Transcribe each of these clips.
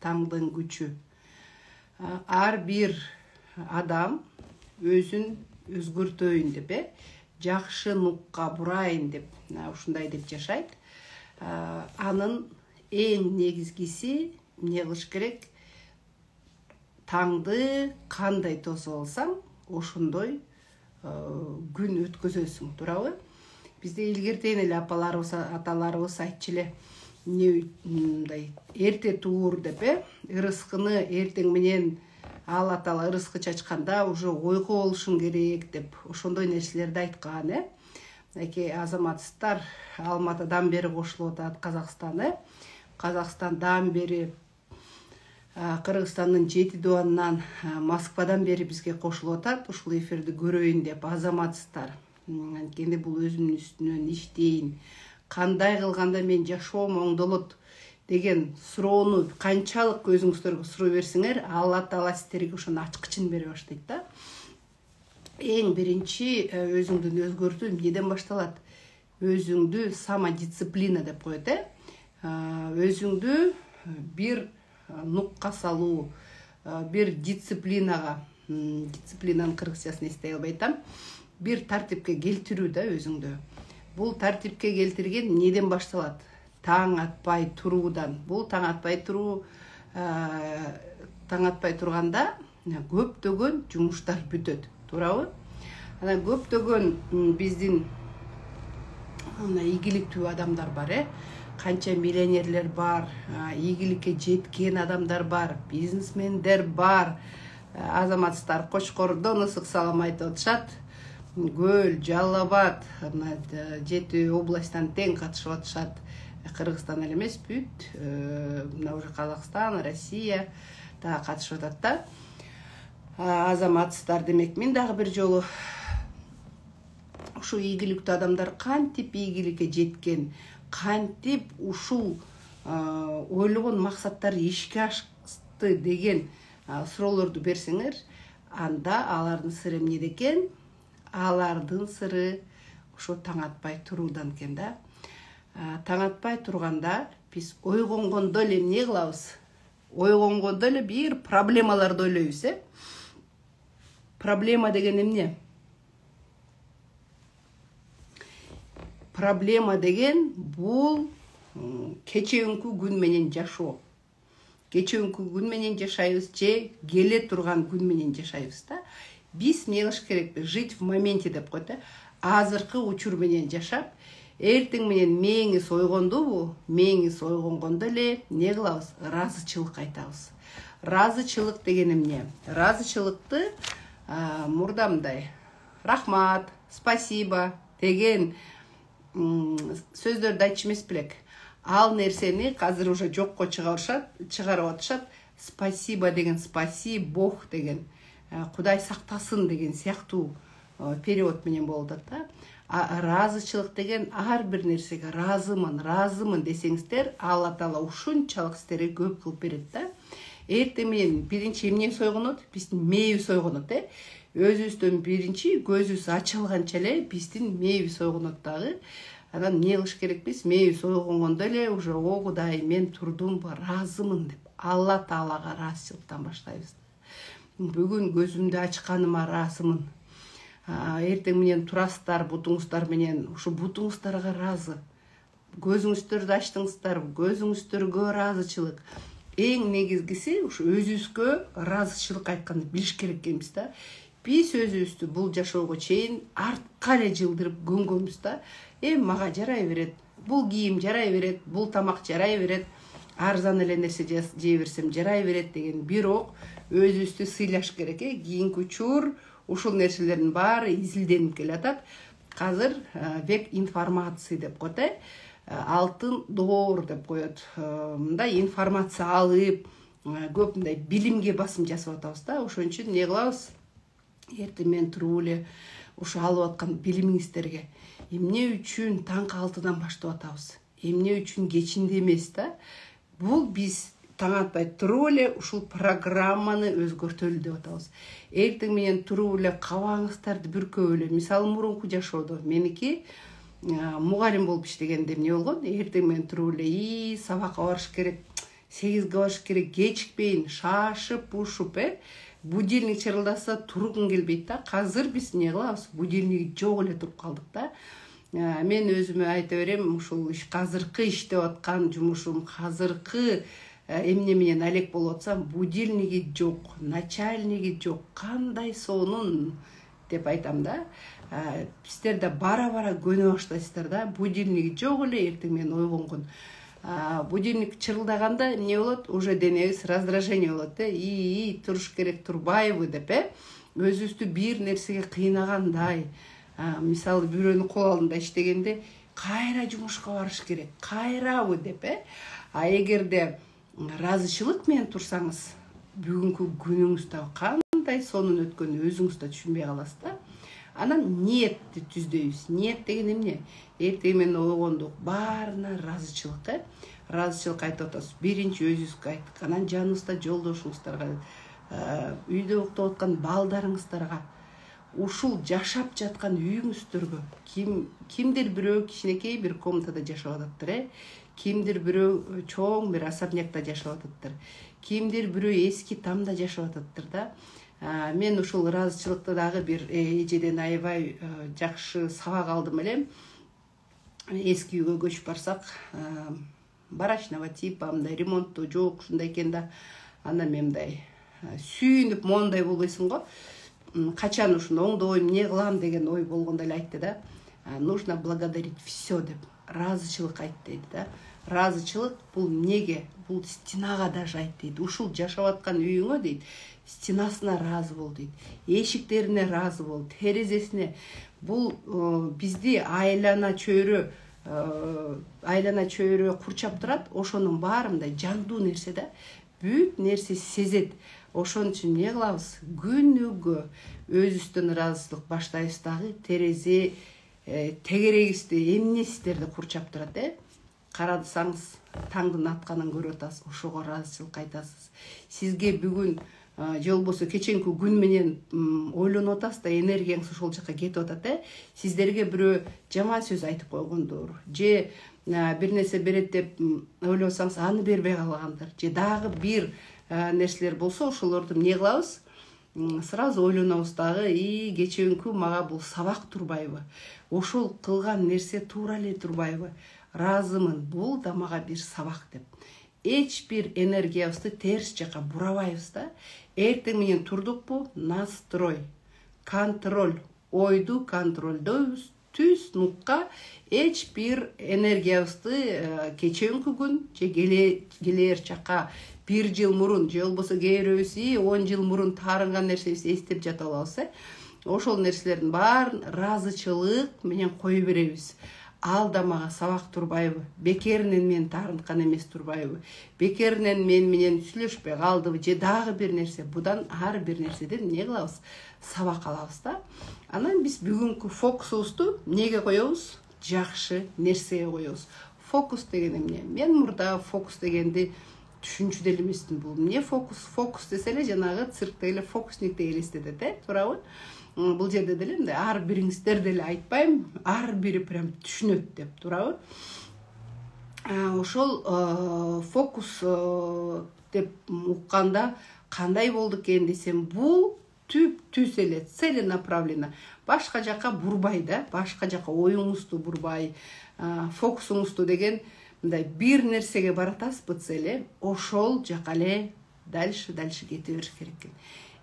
таңдын күчү. Ар бир адам өзүн өзгөртөйүн деп, жакшы нукка бурайын деп, ушундай деп жашайт. Анын эң негизгиси эмне кылыш керек? Таңды кандай тосуп алсаң, ошондой күн өткөзөсүң, туурабы? Бизде илгертен эле апаларыбыз, аталарыбыз айтчу эле, мындай эрте туур деп, ырыскыны эртең менен Алла Таала ырыскы чачканда уже ойго болушуң керек деп, ошондой нерселерди айткан, Мынакей азаматсыздар Алматыдан бери кошулуп атат Казакстан, Казакстандан бери Кыргызстандын 7 дуанынан Москвадан бери бизге кошулуп атат, ушул эфирди көрөйүн деп азаматсыздар. Анткени бул өзүмдүн үстүнөн иштейин, кандай кылганда мен жашоом оңдолот деген суроону канчалык өзүңүздөргө суроо берсеңер, Алла Таала сиздерге ошону ачкычын бере баштайт да. Эң биринчи өзүңдүн өзгөртүү эмнеден башталат? Өзүңдү самодисциплина деп коет, өзүңдү бир нукка салуу, бир дисциплинага, дисциплинанын кыргызчасын эстей албайтам, бир тартипке келтирүү да өзүңдү. Бул тартипке келтирген неден башталат? Таң атпай туруудан. Бул таң атпай турганда көптөгөн жумуштар бүтөт, туурабы? Анан көптөгөн биздин ийгиликтүү адамдар бар, канча миллионерлер бар, ийгиликке жеткен адамдар бар, бизнесмендер бар, азаматсыздар Кочкордон ысык салам айтып атышат. Көл, Жалал Абад, 7 областтан тең катышып атышат. Кыргызстан эле эмес, бүт, мына уже Казакстан, Россия да катышып атат да. Азаматсыздар демек, мен дагы бир жолу ушу ийгиликтүү адамдар кантип ийгиликке жеткен, кантип ушул ойлогон максаттары ишке ашты деген суроолорду берсеңер, анда алардын сыры эмнеде экен? Алардын сыры ушу таң атпай туруудан экен да. Таң атпай турганда биз ойгонгондо эле эмне кылабыз? Ойгонгондо эле бир проблемаларды ойлойбуз, Проблема деген эмне? Проблема деген бул кечеүнкү күн менен жашоо. Кечеүнкү күн менен жашайбыз же келе турган күн менен жашайбыз да. Биз эмне кылыш керек? Жить в моменте деп коет, азыркы учур менен жашап, эртең менен мээңиз ойгондубу? Мээңиз ойгонгондо эле эмне кылабыз? Ыраазычылык айтабыз. Ыраазычылык деген эмне? Ыраазычылыкты мурда мындай рахмат, спасибо деген сөздөрдү айтчу эмес белек. Ал нерсени азыр уже жокко чыгарып атышат. Спасибо деген, спаси Бог деген, Кудай сактасын деген сыяктуу перевод менен болуп атат да. Ыраазычылык деген ар бир нерсеге ыраазымын десеңиздер, Алла Таала ушунчалык сиздерге көп кылып берет да. Эртең менен биринчи эмне сойгонот? Биздин мээбиз сойгонот, Өзүбүздөн биринчи көзүбүз ачылганча эле биздин мээбиз сойгонот дагы. Анан эмне кылыш керекпиз? Мээбиз ойгонгондо эле уже о Кудай, мен турдум, ыраазымын деп Алла Таалага ыраазычылыктан баштайбыз. Бүгүн көзүмдү ачканыма ыраазымын. Эртең менен турасыздар бутуңуздар менен, ушу бутуңуздарга ыраазы. Көзүңүздөрдү ачтыңыздар, көзүңүздөргө ыраазычылык. Эң негизгиси ушу өзүбүзгө ыраазычылык айтканды билиш керек экенбиз да. Биз өзүбүздү бул жашоого чейин артка эле жылдырып көнгөнбүз да. Мага жарай берет, бул кийим жарай берет, бул тамак жарай берет, арзан эле нерсе жей берсем жарай берет деген. Бирок өзүбүздү сыйлаш керек, кийинки учур ушул нерселердин баары изилденип келатат. Азыр век информации деп коет, алтын доор деп коет. Мындай информация алып, көп мындай билимге басым жасап атабыз да. Ошон үчүн эмне кылабыз? Эртең менен туруп эле ушу алып аткан билимиңиздерге эмне үчүн таңкы 6-дан баштап атабыз? Эмне үчүн кечинде эмес да? Бул биз таң атпай туруп эле ушул программаны өзгөртөлү деп атабыз. Эртең менен туруп эле кабагыңыздарды бүркөп эле, мисалы мурунку жашоодо меники мугалим болуп иштегенде эмне болгон? Эртең менен туруп эле сабакка барыш керек, 8-ге барыш керек, кечикпейин, шашып, ушуп, будильник чырылдаса тургум келбейт да. Азыр биз эмне кылабыз? Будильниги жок эле туруп калдык да. Мен өзүмө айта берем, ушул азыркы иштеп аткан жумушум, азыркы эмне менен алек болуп атсам, будильниги жок, начальниги жок, кандай сонун деп айтам да. Сиздер да бара-бара көнө баштайсыздар да. Будильниги жок эле, эртең менен ойгонгон. Будильник чырылдаганда эмне болот? Уже денебиз раздражение болот, туруш керек, турбайбы деп, өзүбүздү бир нерсеге кыйнагандай. Мисалы, бирөөнүн кол алдында иштегенде кайра жумушка барыш керек, кайрабы деп, эгерде ыраазычылык менен турсаңыз, бүгүнкү күнүңүз да кандай сонун өткөнүн өзүңүз да түшүнбөй каласыз да. Анан ниетти түздөйбүз. Ниет деген эмне? Эртең менен ойгондук, баарына ыраазычылык, ыраазычылык айтып атасыз. Биринчи өзүңүзгө айттык, анан жаныңызда жолдошуңуздарга, үйдө уктап аткан балдарыңыздарга, ушул жашап жаткан үйүңүздөргө, кимдир бирөө кичинекей бир комнатада жашап ататтыр, кимдир бирөө чоң бир особнякта жашап ататтыр, кимдир бирөө эски тамда жашап ататтыр да. Мен ушул ыраазычылыкты дагы бир эжеден аябай жакшы сабак алдым элем. Эски үйгө көчүп барсак, барачного типа, мындай ремонтту жок, ушундай экен да. Анан мен мындай сүйүнүп мондай болбойсуң го. Качан ушуну оңдойм, эмне кылам деген ой болгондо эле айтты да. Нужно благодарить все деп. Ыраазычылык айт дейт да. Ыраазычылык бул эмнеге? Бул стенага даже айт дейт. Ушул жашап аткан үйүңө дейт, стенасына ыраазы бол дейт. Эшиктерине ыраазы бол, терезесине. Бул бизди айлана чөйрө курчап турат. Ошонун баары мындай жандуу нерсе да. Бүт нерсе сезет. Ошон үчүн эмне кылабыз? Күнүгө өзүбүздөн ыраазычылык баштайбыз дагы. Терезе, тегерегибизди, эмнесиздерди курчап турат, Карасаңыз, таңдын атканын көрүп атасыз, ошого ыраазычылык айтасыз. Сизге бүгүн же болбосо кеченки күн менен ойлонуп атасыз да, энергияңыз ошол жака кетип атат, Сиздерге бирөө жаман сөз айтып койгондор, же бир нерсе берет деп ойлосоңуз, аны бербей калгандыр, же дагы бир нерселер болсо, ошолорду эмне кылабыз? Сразу ойлонобуз дагы, кеченки мага бул сабак турбайбы? Ошол кылган нерсе туура эле турбайбы? Ыраазымын, бул да мага бир сабак деп. Эч бир энергиябызды терс жака бурабайбыз да. Эртең менен турдукпу? Настрой, контроль, ойду контролдойбуз, түз нукка эч бир энергиябызды кеченки күн же келер чакка 1 жыл мурун, же болбосо кээ бирөөбүз 10 жыл мурун таарынган нерсебизди эстеп жатып алабыз, Ошол нерселердин баарын ыраазычылык менен кое беребиз. Ал да мага сабак турбайбы? Бекеринен мен таарынткан эмес турбайбы? Бекеринен мен менен сүйлөшпөй калдыбы? Же дагы бир нерсе? Будан ар бир нерседен эмне кылабыз? Сабак алабыз да. Анан биз бүгүнкү фокусубузду эмнеге коебуз? Жакшы нерсеге коебуз. Фокус деген эмне? Мен мурда фокус дегенди түшүнчү деле эмесмин. Бул эмне фокус? Фокус десе эле жанагы циркте эле фокусникти элестетет, туурабы? Бул жерде деле мындай ар бириңиздер деле айтпайм, ар бири прям түшүнөт деп, туурабы? Ошол фокус деп укканда кандай болду экен десем, бул түз эле, целенаправленно, башка жака бурбай да, башка жака оюңузду бурбай, фокусуңузду деген мындай бир нерсеге баратасызбы цель, ошол жака эле дальше кете бериш керек экен.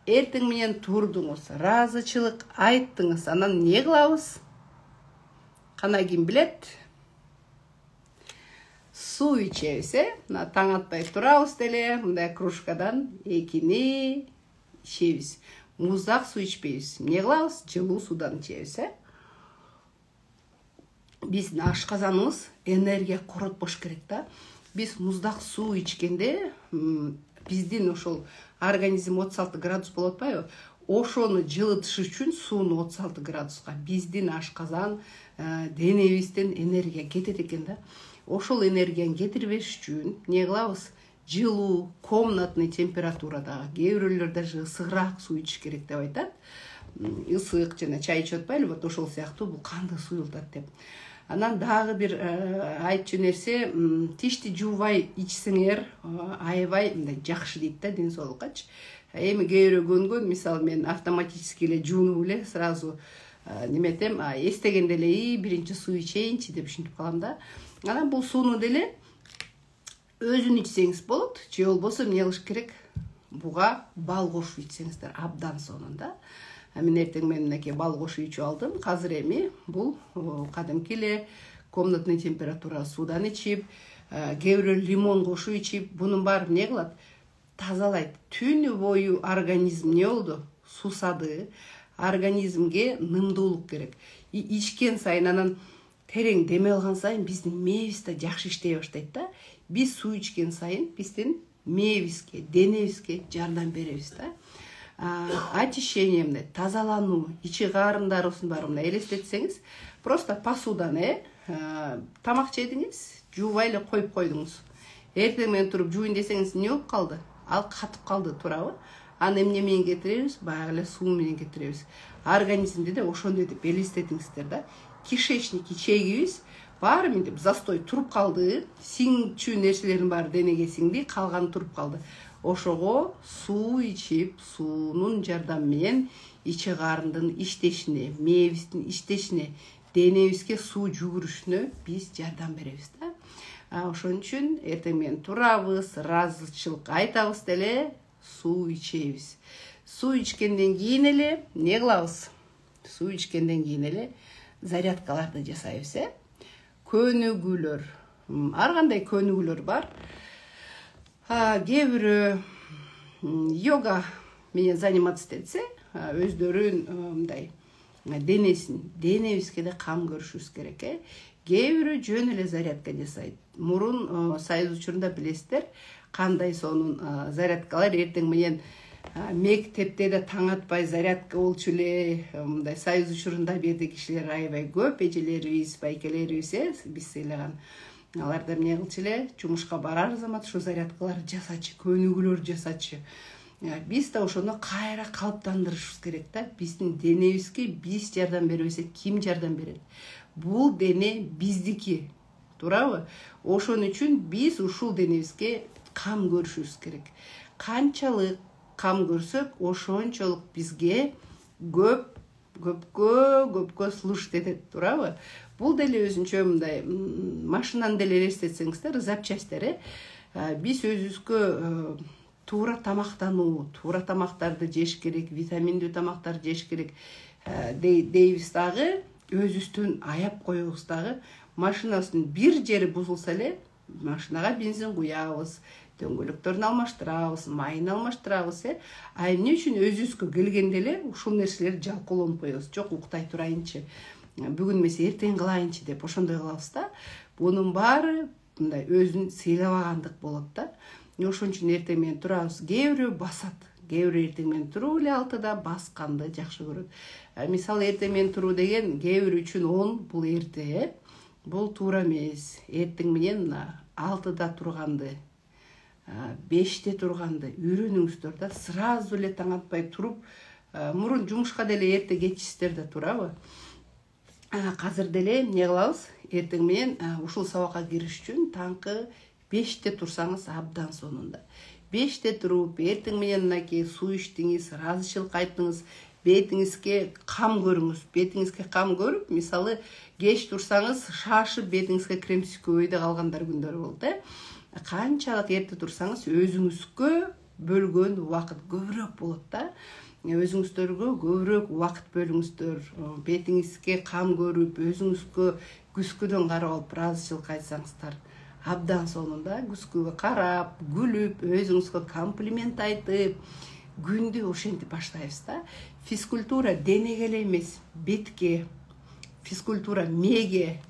Эртең менен турдуңуз, ыраазычылык айттыңыз, анан эмне кылабыз? Кана ким билет? Суу ичебиз, таң атпай турабыз деле, мындай кружкадан экини ичебиз. Муздак суу ичпейбиз. Эмне кылабыз? Жылуу суудан ичебиз, Биздин ашказаныбыз энергия коротпош керек да. Биз муздак суу ичкенде, биздин ошол организм 36 градус болот атпайбы? Ошону жылытыш үчүн сууну 36 градуска биздин ашказан денебизден энергия кетет экен да. Ошол энергияны кетирбеш үчүн эмне кылабыз? Жылуу, комнатный температурадагы, кээ бирөөлөр даже ысыгыраак суу ичиш керек деп айтат. Ысык жана чай ичип атпайлы, вот ошол сыяктуу бул канды суюлтат деп. Анан дагы бир айтчу нерсе, тишти жуубай ичсеңер аябай мындай жакшы дейт да ден соолуккачы. Эми кээ бирөө көнгөн, мисалы мен автоматически эле жуунуп эле сразу неметем, эстегенде эле биринчи суу ичейинчи деп ушинтип калам да. Анан бул сууну деле өзүн ичсеңиз болот, же болбосо эмне кылыш керек? Буга бал кошуп ичсеңиздер абдан сонун да. Мен эртең мен мынакей бал кошуп ичип алдым. Азыр эми бул кадимки эле комнатный температура суудан ичип, кээ бирөө лимон кошуп ичип, бунун баары эмне кылат? Тазалайт. Түнү бою организм не болду? Сусады. Организмге нымдуулук керек. Ичкен сайын анан терең деме алган сайын биздин мээбиз да жакшы иштей баштайт да. Биз суу ичкен сайын биздин мээбизге, денебизге жардам беребиз да. Очищение мындай тазалануу, ичи карындарыбыздын баары мындай элестетсеңиз, просто посудан тамак жедиңиз, жуубай эле коюп койдуңуз. Эртең менен туруп жууйн десеңиз эмне болуп калды? Ал катып калды, туурабы? Аны эмне менен кетиребиз? Баягы эле суу менен кетиребиз. Организмди да ошондой деп элестетиңиздер да. Кишечник ичегибиз баары мынтип застой туруп калды, сиңчү нерселердин баары денеге сиңди, калганы туруп калды. Ошого суу ичип, суунун жардамы менен ичи карындын иштешине, мээбиздин иштешине, денебизге суу жүгүрүшүнө биз жардам беребиз да. Ошон үчүн эртең менен турабыз, ыраазычылык айтабыз деле, суу ичебиз. Суу ичкенден кийин эле эмне кылабыз? Суу ичкенден кийин эле зарядкаларды жасайбыз, көнүгүүлөр. Ар кандай көнүгүүлөр бар. Кээ бирөө йога менен заниматься этсе, өздөрүн мындай денебизге да кам көрүшүбүз керек. Кээ бирөө жөн эле зарядка жасайт. Мурун Союз учурунда билесиздер, кандай сонун зарядкалар эртең менен мектепте да таң атпай зарядка болчу эле. Мындай Союз учурунда берди кишилер аябай көп, эжелерибиз, байкелерибиз, биз ыйлаган. Алар да эмне кылчу эле? Жумушка барар замат ушу зарядкаларды жасачы, көнүгүүлөр жасачы. Биз да ошону кайра калыптандырышыбыз керек да. Биздин денебизге биз жардам бербесек, ким жардам берет? Бул дене биздики, туурабы? Ошон үчүн биз ушул денебизге кам көрүшүбүз керек. Канчалык кам көрсөк, ошончолук бизге көпкө слушать этет, туурабы? Бул деле өзүнчө мындай машинаны деле элестетсеңиздер, запчасттер, биз өзүбүзгө туура тамактануу, туура тамактарды жеш керек, витаминдүү тамактарды жеш керек дейбиз дагы, өзүбүздөн аяп коебуз дагы. Машинабыздын бир жери бузулса эле, машинага бензин куябыз, дөңгөлөктөрүн алмаштырабыз, майын алмаштырабыз, эмне үчүн өзүбүзгө келгенде эле ушул нерселерди жалкоолонуп коебуз. Жок, уктай турайынчы, бүгүн эмес эртең кылайынчы деп ошондой кылабыз да. Бунун баары мындай өзүн сыйлабагандык болот да. Ошон үчүн эртең менен турабыз, кээ бирөө басат, кээ бирөө эртең менен туруп эле 6-да басканды жакшы көрөт. Мисалы эртең менен туруу деген кээ бирөө үчүн 10 бул эрте, бул туура эмес. Эртең менен 6-да турганды, 5-те турганды үйрөнүңүздөр да. Сразу эле таң атпай туруп, мурун жумушка деле эрте кетчүсүздөр да, туурабы? Азыр деле эмне кылабыз? Эртең менен ушул сабакка кириш үчүн таңкы 5-те турсаңыз абдан сонунда. 5-те туруп, эртең менен мынакей суу ичтиңиз, ыраазычылык айттыңыз, бетиңизге кам көрүңүз. Бетиңизге кам көрүп, мисалы, кеч турсаңыз, шашып бетиңизге крем сүйкөбөй да калгандар күндөр болду. Канчалык эрте турсаңыз, өзүңүзгө бөлгөн убакыт көбүрөөк болот да. Өзүңүздөргө көбүрөөк убакыт бөлүңүздөр. Бетиңизге кам көрүп, өзүңүзгө күзгүдөн карап алып ыраазычылык айтсаңыздар абдан сонунда. Күзгүгө карап, күлүп, өзүңүзгө комплимент айтып, күндү ошентип баштайбыз да. Физкультура денеге эле эмес, бетке, физкультура мээге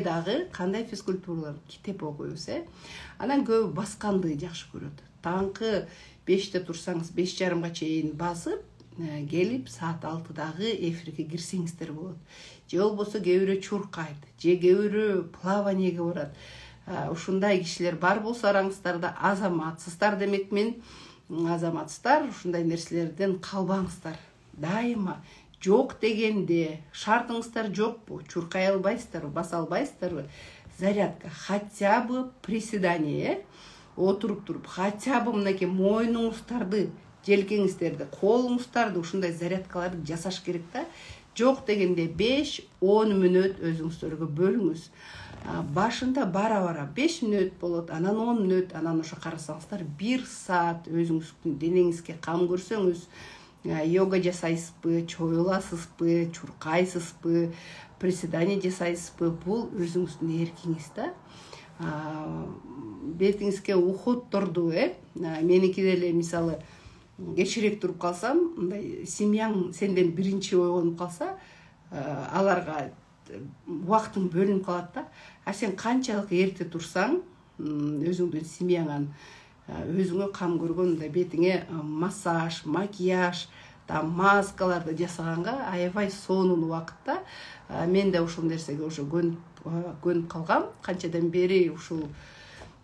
дагы кандай физкультуралар китеп окуйбуз, Анан көбү басканды жакшы көрөт. Таңкы 5-те турсаңыз, 5:30га чейин басып, келип саат 6-дагы эфирге кирсеңиздер болот. Же болбосо кээ бирөө чуркайт, же кээ бирөө плаваниеге барат. Ушундай кишилер бар болсо араңыздарда азаматсыздар демек мен. Азаматсыздар ушундай нерселерден калбаңыздар. Дайыма Жок дегенде шартыңыздар жокпу, чуркай албайсыздарбы, баса албайсыздарбы? Зарядка, хотя бы приседание, отуруп туруп, хотя бы мынакей мойнуңуздарды, желкеңиздерди, колуңуздарды ушундай зарядкаларды жасаш керек да. Жок дегенде 5-10 мүнөт өзүңүздөргө бөлүңүз. Башында бара-бара 5 мүнөт болот, анан 10 мүнөт, анан ошо карасаңыздар 1 саат өзүңүздүн денеңизге кам көрсөңүз, йога жасайсызбы, чоюласызбы, чуркайсызбы, приседание жасайсызбы, бул өзүңүздүн эркиңиз да. Бетиңизге уходторду, меники деле мисалы кечирээк туруп калсам, мындай семьяң сенден биринчи ойгонуп калса, аларга убактың бөлүнүп калат да. Сен канчалык эрте турсаң, өзүңдүн семьяңан өзүңө кам көргөн, бетиңе массаж, макияж, маскаларды жасаганга аябай сонун убакытта. Мен да ушул нерсеге уже көнүп калгам. Канчадан бери ушул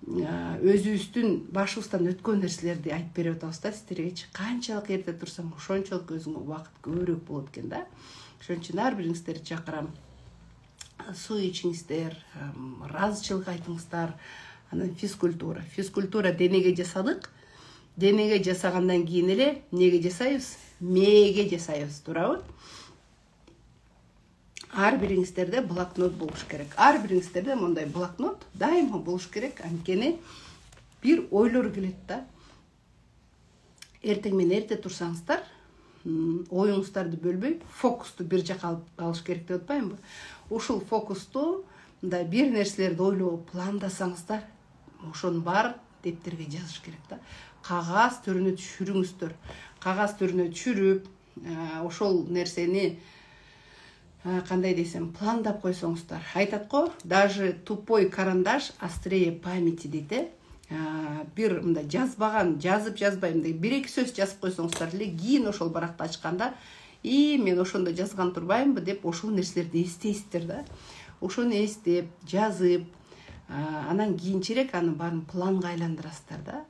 өзүбүздүн башыбыздан өткөн нерселерди айтып берип атабыз да сиздерге. Канчалык эрте турсаң, ошончолук өзүңө убакыт көбүрөөк болот экен да. Ошон үчүн ар бириңиздерди чакырам. Суу ичиңиздер, ыраазычылык айтыңыздар. Анан физкультура. Физкультура денеге жасадык. Денеге жасагандан кийин эле эмнеге жасайбыз? Мээге жасайбыз, туурабы? Ар бириңиздерде блокнот болуш керек. Ар бириңиздерде мондай блокнот дайыма болуш керек. Анткени бир ойлор келет да. Эртең менен эрте турсаңыздар, оюңуздарды бөлбөй, фокусту бир жака алыш керек деп атпаймынбы? Ушул фокусту мындай бир нерселерди ойлоп, пландасаңыздар, ошонун баарын дептерге жазыш керек да. Кагаз төрүнө түшүрүңүздөр. Кагаз төрүнө түшүрүп, ошол нерсени кандай десем, пландап койсоңуздар. Айтат го, даже тупой карандаш острее памяти дейт. Бир мындай жазбаган, жазбай мындай 1-2 сөз жазып койсоңуздар эле, кийин ошол баракты ачканда, мен ошондо жазган турбаймынбы деп ошол нерселерди эстейсиздер да. Ошону эстеп, жазып, анан кийинчерээк анын баарын планга айландырасыздар да.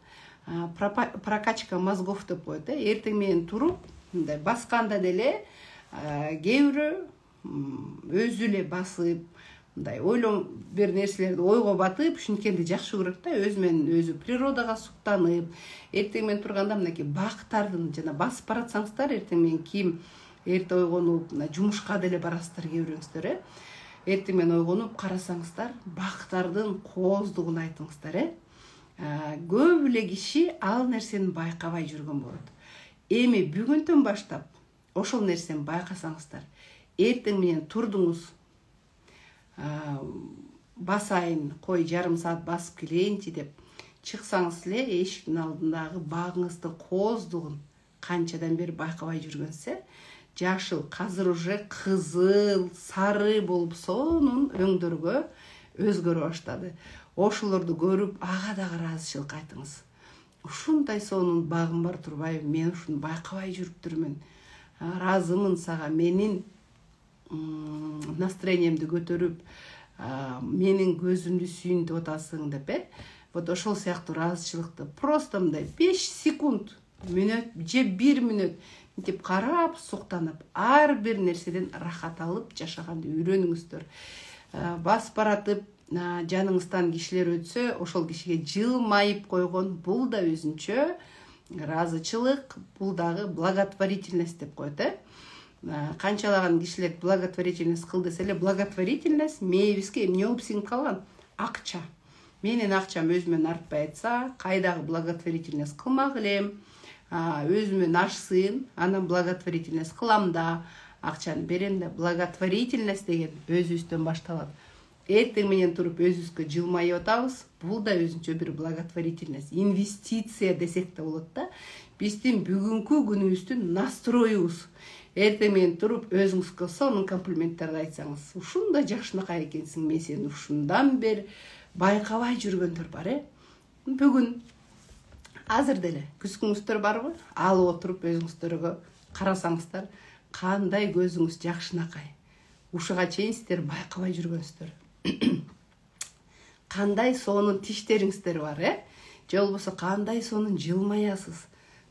Прокачка мозгов деп коет. Эртең менен туруп, мындай басканда деле кээ бирөө өзү эле басып, мындай ойлоп бир нерселерди ойго батып, ушинткенди жакшы көрөт да. Өзү менен өзү природага суктанып, эртең менен турганда мынакей бактардын жана басып баратсаңыздар, эртең менен кийим эрте ойгонуп, жумушка деле барасыздар кээ бирөөңүздөр, эртең менен ойгонуп карасаңыздар, бактардын кооздугун айтыңыздар, көп эле киши ал нерсени байкабай жүргөн болот. Эми бүгүндөн баштап ошол нерсени байкасаңыздар, эртең менен турдуңуз, басайын, кой жарым саат басып келейинчи деп чыксаңыз эле, эшиктин алдындагы багыңыздын кооздугун канчадан бери байкабай жүргөнсүз, жашыл, казыр уже кызыл, сары болуп сонун өңдөргө өзгөрө баштады. Ошолорду көрүп, ага дагы ыраазычылык айтыңыз. Ушундай сонун багым бар турбайбы? Мен ушуну байкабай жүрүптүрмүн. Ыраазымын сага, менин настроениемди көтөрүп, менин көзүмдү сүйүнтүп атасың деп, вот ошол сыяктуу ыраазычылыкты просто мындай 5 секунд, мүнөт же 1 мүнөт мынтип карап, суктанып, ар бир нерседен рахат алып жашаганды үйрөнүңүздөр. Басып баратып, жаныңыздан кишилер өтсө, ошол кишиге жылмайып койгон, бул да өзүнчө ыраазычылык, бул дагы благотворительность деп коет. Канчалаган кишилер благотворительность кыл десе эле, благотворительность мээбизге эмне болуп сиңип калган? Акча. Менин акчам өзүмөн артпай атса, кайдагы благотворительность кылмак элем, өзүмөн ашсын, анан благотворительность кылам да, акчаны берем да. Благотворительность деген өзүбүздөн башталат. Эртең менен туруп өзүбүзгө жылмайып атабыз, бул да өзүнчө бир благотворительность, инвестиция десек да болот да. Биздин бүгүнкү күнүбүздүн настроюбуз. Эртең менен туруп өзүңүзгө сонун комплименттерди айтсаңыз, ушундай жакшынакай экенсиң, мен сени ушундан бери байкабай жүргөндөр бар, Бүгүн азыр деле күзгүңүздөр барбы? Алып отуруп өзүңүздөргө карасаңыздар, кандай көзүңүз жакшынакай. Ушуга чейин сиздер байкабай жүргөнсүздөр. Кандай сонун тиштериңиздер бар, же болбосо кандай сонун жылмаясыз.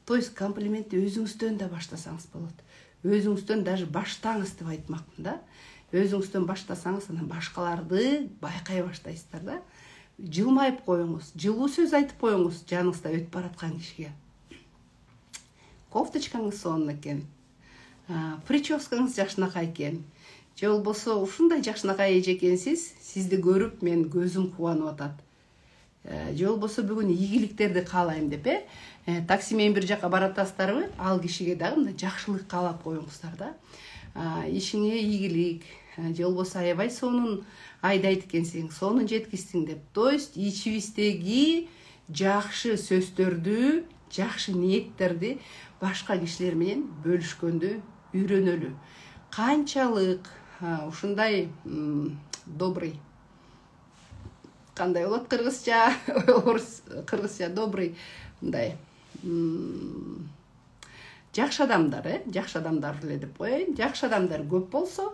То есть комплиментти өзүңүздөн да баштасаңыз болот. өзүңүздөн даже баштаңыз деп айтмакмын да. Өзүңүздөн баштасаңыз, анан башкаларды байкай баштайсыздар да. Жылмайып коюңуз, жылуу сөз айтып коюңуз жаныңызда өтүп бараткан кишиге. Кофточкаңыз сонун экен, прическаңыз жакшынакай экен, же болбосо ушундай жакшынакай эже экенсиз, сизди көрүп мен көзүм кубанып атат. Же болбосо бүгүн ийгиликтерди каалайм деп, такси менен бир жака баратасыздарбы, ал кишиге дагы мындай жакшылык каалап коюңуздар да. Ишиңе ийгилик, же болбосо аябай сонун айдайт экенсиң, сонун жеткизсиң деп. То есть ичибиздеги жакшы сөздөрдү, жакшы ниеттерди башка кишилер менен бөлүшкөндү үйрөнөлү. Канчалык ушундай добрый, кандай болот кыргызча, кыргызча добрый, мындай жакшы адамдар, жакшы адамдар эле деп коеюн. Жакшы адамдар көп болсо,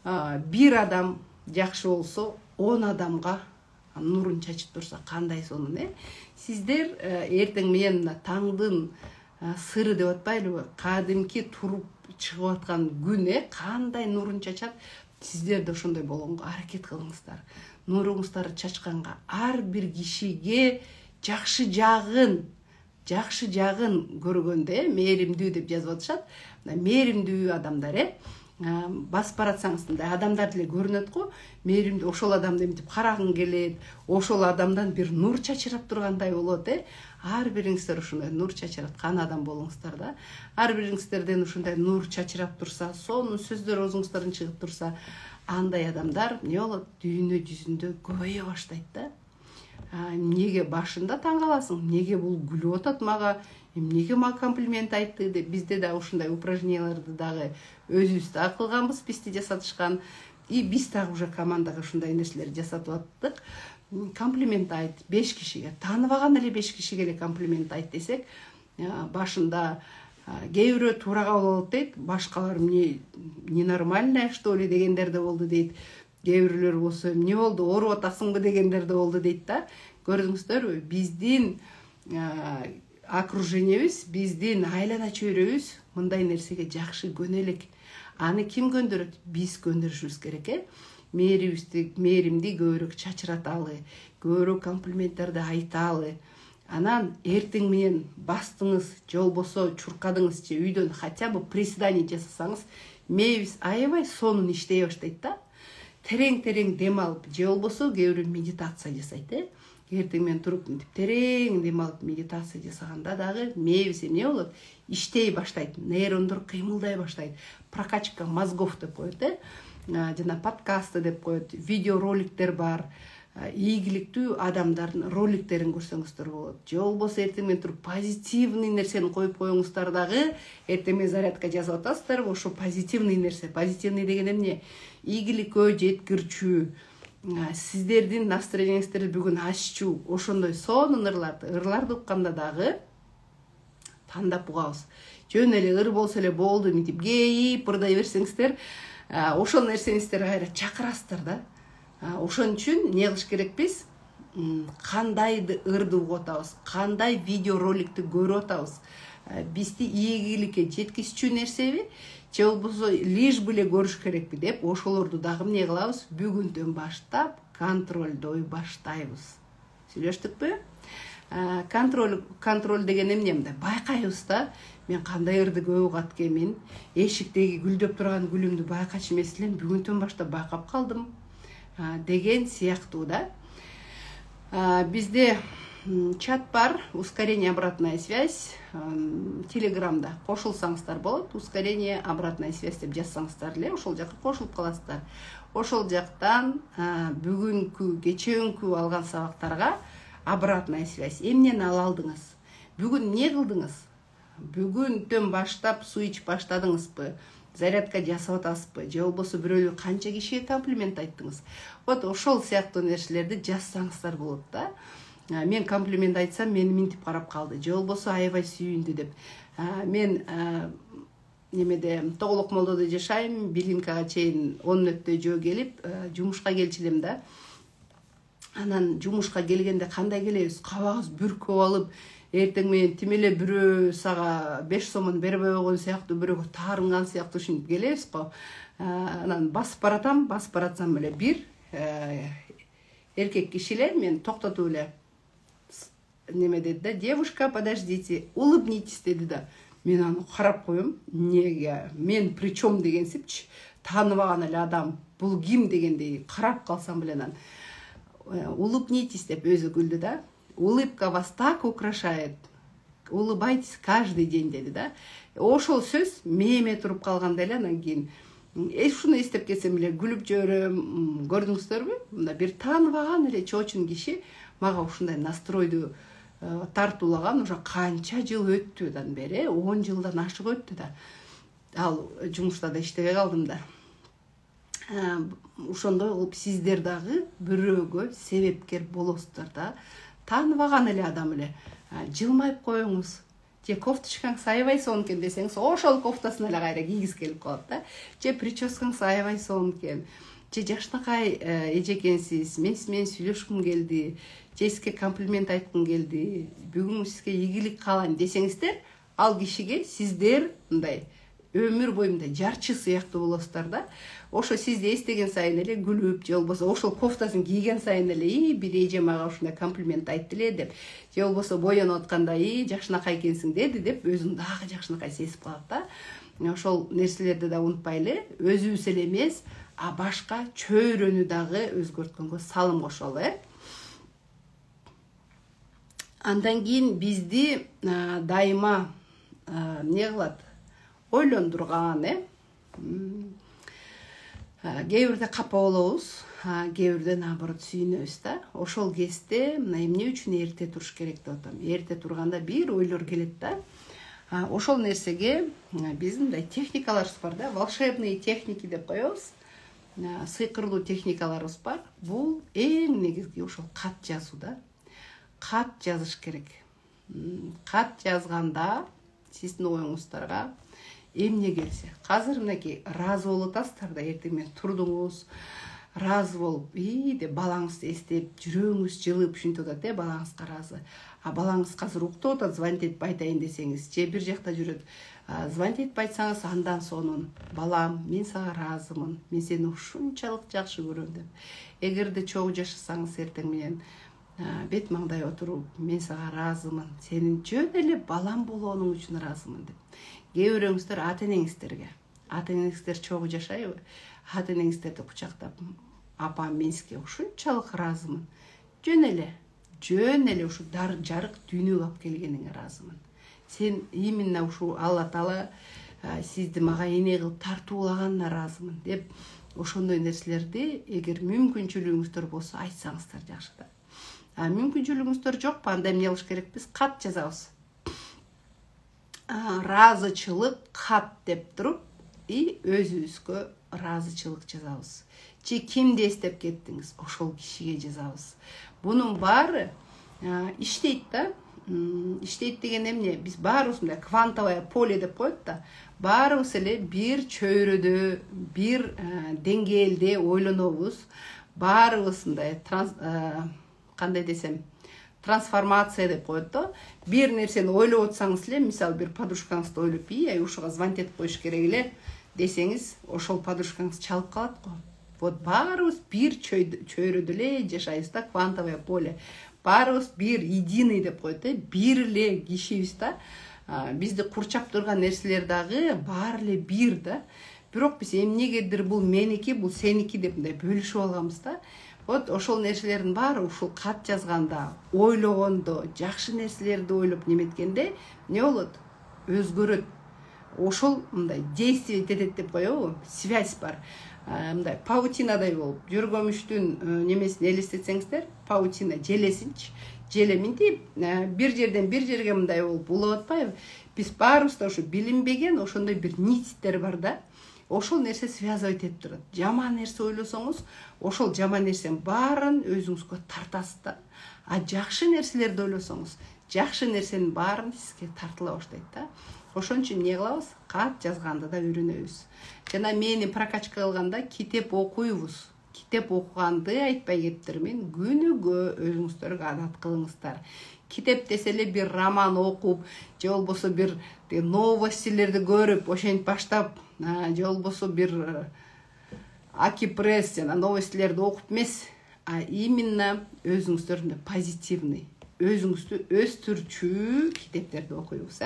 бир адам жакшы болсо, 10 адамга нурун чачып турса, кандай сонун, Сиздер эртең менен таңдын сыры деп атпайлыбы? Кадимки туруп чыгып аткан күн, кандай нурун чачат? Сиздер да ошондой болгонго аракет кылыңыздар. Нуруңуздарды чачканга ар бир кишиге жакшы жагын көргөндө, мээримдүү деп жазып атышат. Мээримдүү адамдар, басып баратсаңыз мындай адамдар деле көрүнөт го. Мээримдүү ошол адамды эмтип карагың келет, ошол адамдан бир нур чачырап тургандай болот, Ар бириңиздер ушундай нур чачыраткан адам болуңуздар да. Ар бириңиздерден ушундай нур чачырап турса, сонун сөздөр оозуңуздардан чыгып турса, андай адамдар эмне болот? Дүйнө жүзүндө көбөйө баштайт да. Эмнеге башында таң каласың? Эмнеге бул күлүп атат мага? Эмнеге мага комплимент айтты деп бизде да ушундай упражненияларды дагы өзүбүз да кылганбыз, бизди жасатышкан. И биз дагы уже командага ушундай нерселерди жасатып аттык. Комплимент айт 5 кишиге, тааныбаган эле 5 кишиге эле комплимент айт десек, башында кээ бирөө туура кабыл алат дейт, башкалар ненормальная что ли дегендер да болду дейт. Кээ бирлөр болсо эмне болду, ооруп атасыңбы дегендер да болду дейт да. Көрдүңүздөрбү? Биздин окружениебиз, биздин айлана чөйрөбүз мындай нерсеге жакшы көнөлүк. Аны ким көндүрөт? Биз көндүрүшүбүз керек, мээримди көбүрөөк чачыраталы, көбүрөөк комплименттерди айталы. Анан эртең менен бастыңыз, же болбосо чуркадыңыз, же үйдөн хотя бы приседание жасасаңыз, мээбиз аябай сонун иштей баштайт да. Терең дем алып, же болбосо кээ бирөө медитация жасайт, Эртең менен туруп терең дем алып медитация жасаганда дагы мээбиз эмне болот? Иштей баштайт, нейрондор кыймылдай баштайт. Прокачка мозгов деп коет, жана подкасты деп коет, видео роликтер бар. Ийгиликтүү адамдардын роликтерин көрсөңүздөр болот. Же болбосо эртең менен туруп позитивный нерсени коюп коюңуздар дагы, эртең менен зарядка жасап атасыздар, ошо позитивный нерсе. Позитивный деген эмне? Ийгиликкө жеткирчү, сиздердин настроениңиздерди бүгүн аччу, ошондой сонун ырларды укканда дагы тандап угабыз. Жөн эле ыр болсо эле болду, мынтип кейип ырдай берсеңиздер, ошол нерсеңиздер кайра чакырасыздар да. Ошон үчүн эмне кылыш керекпиз? Кандай ырды угуп атабыз, кандай видео роликти көрүп атабыз? Бизди ийгиликке жеткизчү нерсеби, же болбосо лишь бы эле көрүш керекпи деп, ошолорду дагы эмне кылабыз? Бүгүндөн баштап контролдой баштайбыз. Сүйлөштүкпү? Контроль деген эмне? Мындай байкайбыз да. Мен кандай ырды көп угат экенмин, эшиктеги гүлдөп турган гүлүмдү байкачу эмес элем, бүгүндөн баштап байкап калдым деген сыяктуу да. Бизде чат бар, ускорение обратная связь, телеграмда кошулсаңыздар болот, ускорение обратная связь деп жазсаңыздар эле, ошол жакка кошулуп каласыздар. Ошол жактан бүгүнкү, кечээкү алган сабактарга обратная связь. Эмнени ала алдыңыз? Бүгүн эмне кылдыңыз? Бүгүндөн баштап суу ичип баштадыңызбы? Зарядка жасап атасызбы? Же болбосо бирөөлөр канча кишиге комплимент айттыңыз? Вот ошол сыяктуу нерселерди жазсаңыздар болот да. Мен комплимент айтсам, мени минтип карап калды. Же болбосо аябай сүйүндү деп. Мен немеде Тоголок Молдодо жашайм, Билинкага чейин 10 жөө келип, жумушка келчилем да. Анан жумушка келгенде кандай келебиз? Кабагыбыз бүркөп алып, эртең менен тим эле бирөө сага 5 сомун бербей койгон сыяктуу, бирөөгө таарынган сыяктуу ушинтип келебиз го. Анан басып баратсам эле бир эркек киши эле мен токтотуп эле неме деди да: девушка, подождите, улыбнитесь деди да. Мен аны карап коем, эмнеге мен причем дегенсипчи, тааныбаган эле адам, бул ким дегендей карап калсам эле анан улыбнитесь деп өзү күлдү да. Улыбка вас так украшает, улыбайтесь каждый день деди да. Ошол сөз мээме туруп калганда эле анан кийин ушуну эстеп кетсем эле күлүп жиберем. Көрдүңүздөрбү? Мында бир тааныбаган эле чоочун киши мага ушундай настройду тартуулаган. Уже канча жыл өттүдан бери, 10 жылдан ашык өттү да. Ал жумушта да иштебей калдым да. Ошондой кылып сиздер дагы бирөөгө себепкер болосуздар да. Тааныбаган эле адам эле жылмайып коюңуз. Же кофточкаңыз аябай сонун экен десеңиз, ошол кофтасын эле кайра кийгиз келип калат да. Же прическаңыз аябай сонун экен. Же жакшынакай эжекенсиз, мен сиз менен сүйлөшкүм келди. Же сизге комплимент айткым келди. Бүгүн сизге ийгилик каалайм десеңиздер, ал кишиге сиздер мындай өмүр бою мындай жарчы сыяктуу болосуздар да. Ошо сизди эстеген сайын эле күлүп, же болбосо ошол кофтасын кийген сайын эле бир эже мага ушундай комплимент айтты эле деп, же болбосо боенуп атканда жакшынакай экенсиң деди деп өзүн дагы жакшынакай сезип калат да. Ошол нерселерди да унутпайлы, өзүбүз эле эмес, а башка чөйрөнү дагы өзгөрткөнгө салым кошолу. Андан кийин бизди дайыма эмне кылат? Ойлондурган, кээ бирде капа болобуз, кээ бирде наоборот сүйүнөбүз да. Ошол кезде мына эмне үчүн эрте туруш керек деп атам. Эрте турганда бир ойлор келет да. Ошол нерсеге биз мындай техникаларыбыз бар да, волшебные техники деп коебуз. Сыйкырлуу техникаларыбыз бар. Бул эң негизги ошол кат жазуу да. Кат жазыш керек. Кат жазганда сиздин оюңуздарга эмне келсе, азыр мынакей ыраазы болуп атасыздар да, эртең менен турдуңуз, ыраазы болуп, деп балаңызды эстеп, жүрөгүңүз жылып ушинтип атат, балаңызга ыраазы. А балаңыз азыр уктап атат, звонить этип айтайын десеңиз, же бир жакта жүрөт, звонить этип айтсаңыз, андан сонун: балам, мен сага ыраазымын, мен сени ушунчалык жакшы көрөм деп. Эгерде чогуу жашасаңыз эртең менен бет маңдай отуруп, мен сага ыраазымын, сенин жөн эле балам болгонуң үчүн ыраазымын деп. Кээ бирөөңүздөр ата энеңиздер чогуу жашайбы? Ата энеңиздерди кучактап, апам, мен сизге ушунчалык ыраазымын. Жөн эле ушу жарык дүйнөгө алып келгениңе ыраазымын. Сен именно ушу Алла Таала сизди мага эне кылып тартуулаганына ыраазымын деп, ошондой нерселерди эгер мүмкүнчүлүгүңүздөр болсо айтсаңыздар жакшы да. Мүмкүнчүлүгүңүздөр жокпу, анда эмне кылыш керекпиз? Кат жазабыз. Ыраазычылык кат деп туруп, өзүбүзгө ыраазычылык жазабыз. Же кимди эстеп кеттиңиз, ошол кишиге жазабыз. Бунун баары иштейт да. Иштейт деген эмне? Биз баарыбыз мындай квантовое поле деп коет да. Баарыбыз эле бир чөйрөдө, бир деңгээлде ойлонобуз. Баарыбыз мындай кандай десем, трансформация деп коет да. Бир нерсени ойлоп отсаңыз эле, мисалы бир подружкаңызды ойлоп, ушуга звонить этип коюш керек эле десеңиз, ошол подружкаңыз чалып калат го. Вот баарыбыз бир чөйрөдө эле жашайбыз да, квантовое поле. Баарыбыз бир единый деп коет, бир эле кишибиз да. Бизди курчап турган нерселер дагы баары эле бир да. Бирок биз эмнегедир бул меники, бул сеники деп мындай бөлүшүп алганбыз да. Вот ошол нерселердин баары ушул кат жазганда, ойлогондо, жакшы нерселерди ойлоп неметкенде эмне болот? Өзгөрөт. Ошол мындай действие этет деп коебу, связь бар. Мындай паутинадай болуп, жөргөмүштүн немесин элестетсеңиздер, паутина желесинчи, желе минтип, бир жерден бир жерге мындай болуп улап атпайбы? Биз баарыбызда ушу билинбеген ошондой бир ниттер бар да. Ошол нерсе связывать этип турат. Жаман нерсе ойлосоңуз, ошол жаман нерсенин баарын өзүңүзгө тартасыз да. А жакшы нерселерди ойлосоңуз, жакшы нерсенин баарын сизге тартыла баштайт да. Ошон үчүн эмне кылабыз? Кат жазганды да үйрөнөбүз. Жана мени прокачка кылганда китеп окуйбуз. китеп окуганды айтпай кеттирмин, күнүгө өзүңүздөргө адат кылыңыздар. Китеп десе эле бир роман окуп, же болбосо бир новостилерди көрүп, ошентип баштап, же болбосо бир Акипресс жана новостилерди окуп эмес, а именно өзүңүздөрдү позитивный, өзүңүздү өстүрчү китептерди окуйбуз.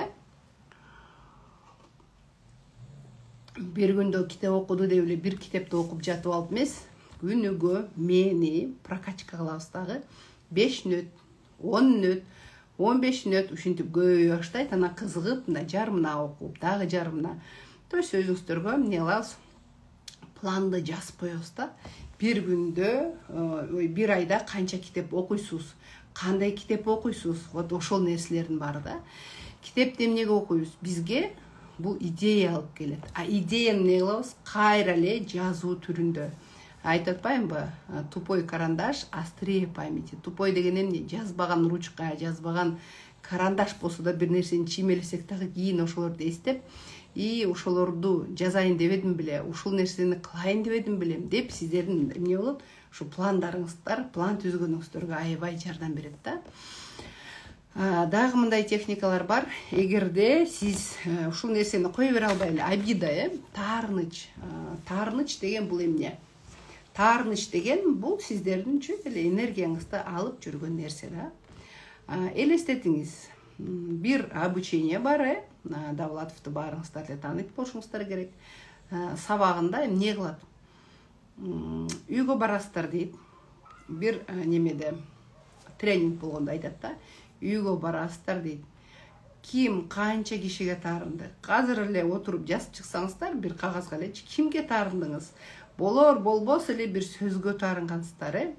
Бир күндө китеп окуду деп эле бир китепти окуп жатып алып эмес, күнүгө мени прокачка кылабыз дагы 5 мүнөт, 10 мүнөт, 15 мүнөт ушинтип көбөйө баштайт. Анан кызыгып, мындай жарымына окуп, дагы жарымына. То есть өзүңүздөргө эмне кылабыз? Планды жазып коебуз да. Бир күндө, бир айда канча китеп окуйсуз, кандай китеп окуйсуз? Вот ошол нерселердин баары да. Китепти эмнеге окуйбуз? Бизге бул идея алып келет. А идеяны эмне кылабыз? Кайра эле жазуу түрүндө. Айтып атпаймынбы? Тупой карандаш, острее памяти. Тупой деген эмне? Жазбаган ручка, жазбаган карандаш болсо да бир нерсени чиймелесек дагы кийин ошолорду эстеп, и ошолорду жазайын дебедим беле, ушул нерсени кылайын дебедим беле деп сиздердин эмне болот? Ушу пландарыңыздар, план түзгөнүңүздөргө аябай жардам берет да. Дагы мындай техникалар бар. Эгерде сиз ушул нерсени кое бере албай эле, обида, таарыныч. Таарыныч деген бул эмне? Таарыныч деген бул сиздердин чөп эле энергияңызды алып жүргөн нерсе да. Элестетиңиз, бир обучение бар, Давлатовду баарыңыздар эле тааныйт болушуңуздар керек. Сабагында эмне кылат? Үйгө барасыздар дейт. Бир немеде тренинг болгондо айтат да. Үйгө барасыздар дейт. Ким канча кишиге таарынды? Азыр эле отуруп жазып чыксаңыздар, бир кагазга элечи, кимге таарындыңыз? Болор, болбос эле бир сөзгө таарынгансыздар,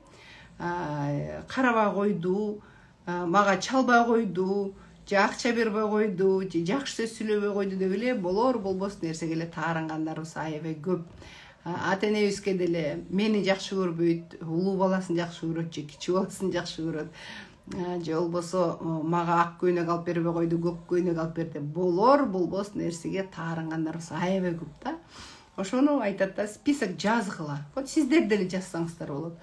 карабай койду, мага чалбай койду, же акча бербей койду, же жакшы сөз сүйлөбөй койду деп эле болор, болбос нерсеге эле таарынгандарыбыз аябай көп. Ата-энебизге деле мени жакшы көрбөйт, улуу баласын жакшы көрөт, же кичи баласын жакшы көрөт. Же болбосо мага ак көйнөк алып бербей койду, көк көйнөк алып берди. Болор, болбос нерсеге таарынгандарыбыз аябай көп да. Ошону айтат да, список жазгыла. Вот сиздер деле жазсаңыздар болот.